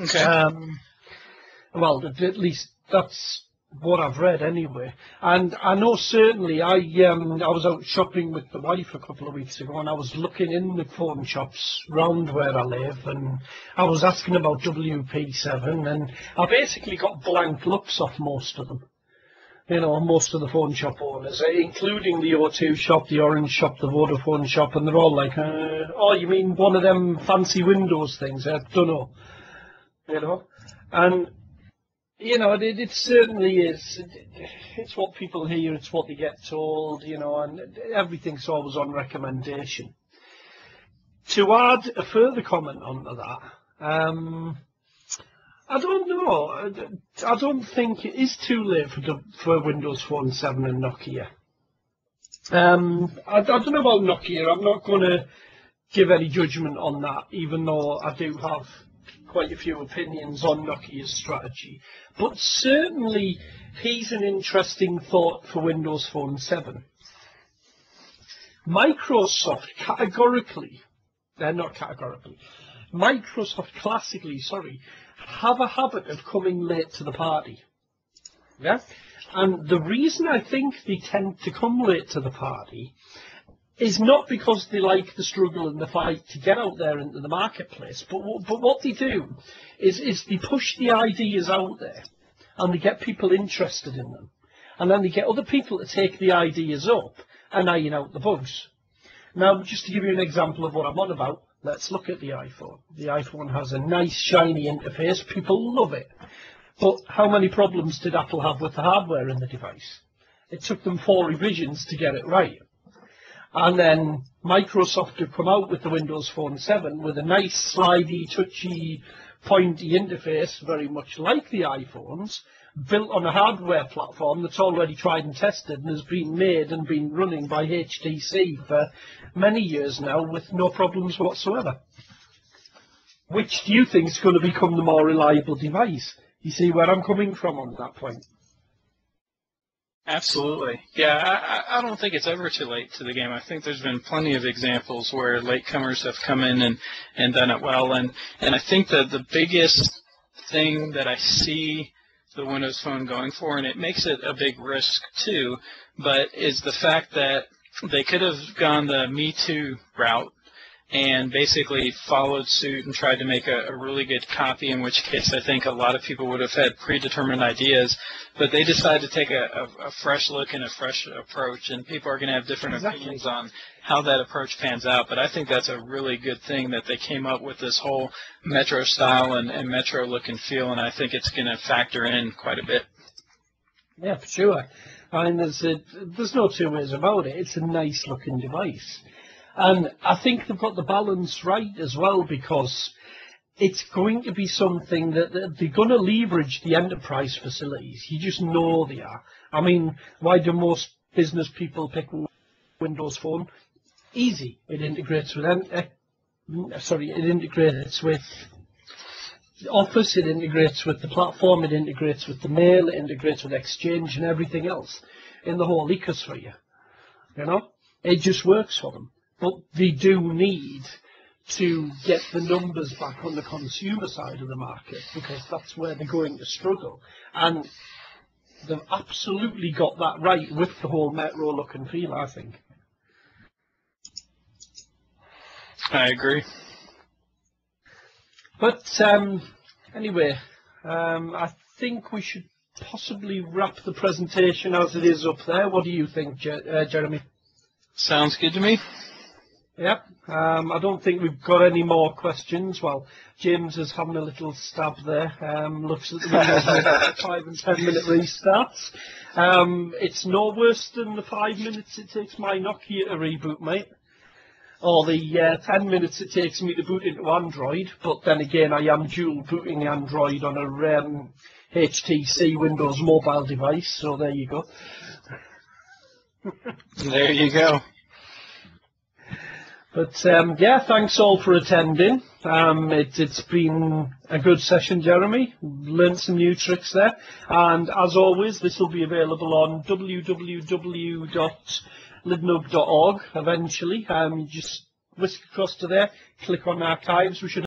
Okay. Well, at least that's what I've read anyway. And I know certainly I was out shopping with the wife a couple of weeks ago, and I was looking in the phone shops round where I live, and I was asking about WP7, and I basically got blank looks off most of them. You know, most of the phone shop owners, including the O2 shop, the Orange shop, the Vodafone shop, and they're all like, oh, you mean one of them fancy Windows things? I don't know. You know, and you know, it certainly is. It's what people hear. It's what they get told. You know, and everything's always on recommendation. To add a further comment onto that, I don't know. I don't think it is too late for Windows Phone 7 and Nokia. I don't know about Nokia. I'm not going to give any judgment on that, even though I do have quite a few opinions on Nokia's strategy. But certainly, he's an interesting thought for Windows Phone 7. Microsoft classically, have a habit of coming late to the party. Yeah? And the reason I think they tend to come late to the party is not because they like the struggle and the fight to get out there into the marketplace, but what they do is they push the ideas out there and they get people interested in them. And then they get other people to take the ideas up and iron out the bugs. Now, just to give you an example of what I'm on about, let's look at the iPhone. The iPhone has a nice, shiny interface. People love it. But how many problems did Apple have with the hardware in the device? It took them 4 revisions to get it right. And then Microsoft have come out with the Windows Phone 7 with a nice, slidey, touchy, pointy interface, very much like the iPhones, built on a hardware platform that's already tried and tested and has been made and been running by HTC for many years now with no problems whatsoever. Which do you think is going to become the more reliable device? You see where I'm coming from on that point? Absolutely. Yeah, I don't think it's ever too late to the game. I think there's been plenty of examples where latecomers have come in and done it well. And I think that the biggest thing that I see the Windows Phone going for, and it makes it a big risk too, but is the fact that they could have gone the Me Too route and basically followed suit and tried to make a really good copy, in which case I think a lot of people would have had predetermined ideas, but they decided to take a fresh look and a fresh approach, and people are going to have different opinions on how that approach pans out, but I think that's a really good thing that they came up with this whole Metro style and Metro look and feel, and I think it's going to factor in quite a bit. Yeah, for sure. I mean, there's no two ways about it. It's a nice looking device. And I think they've got the balance right as well, because it's going to be something that they're going to leverage the enterprise facilities. You just know they are. I mean, why do most business people pick Windows Phone? Easy. It integrates with it integrates with Office, it integrates with the platform, it integrates with the mail, it integrates with Exchange and everything else in the whole ecosphere. You know, it just works for them. But they do need to get the numbers back on the consumer side of the market, because that's where they're going to struggle. And they've absolutely got that right with the whole Metro look and feel, I think. I agree. But anyway, I think we should possibly wrap the presentation as it is up there. What do you think, Jeremy? Sounds good to me. Yeah, I don't think we've got any more questions. Well, James is having a little stab there. Looks at the Windows 5 and 10 minute restarts. It's no worse than the 5 minutes it takes my Nokia to reboot, mate. Or the 10 minutes it takes me to boot into Android. But then again, I am dual booting Android on a HTC Windows mobile device. So there you go. There you go. But yeah, thanks all for attending. It's been a good session, Jeremy. Learned some new tricks there. And as always, this will be available on www.lidnug.org eventually. Just whisk across to there, click on archives. We should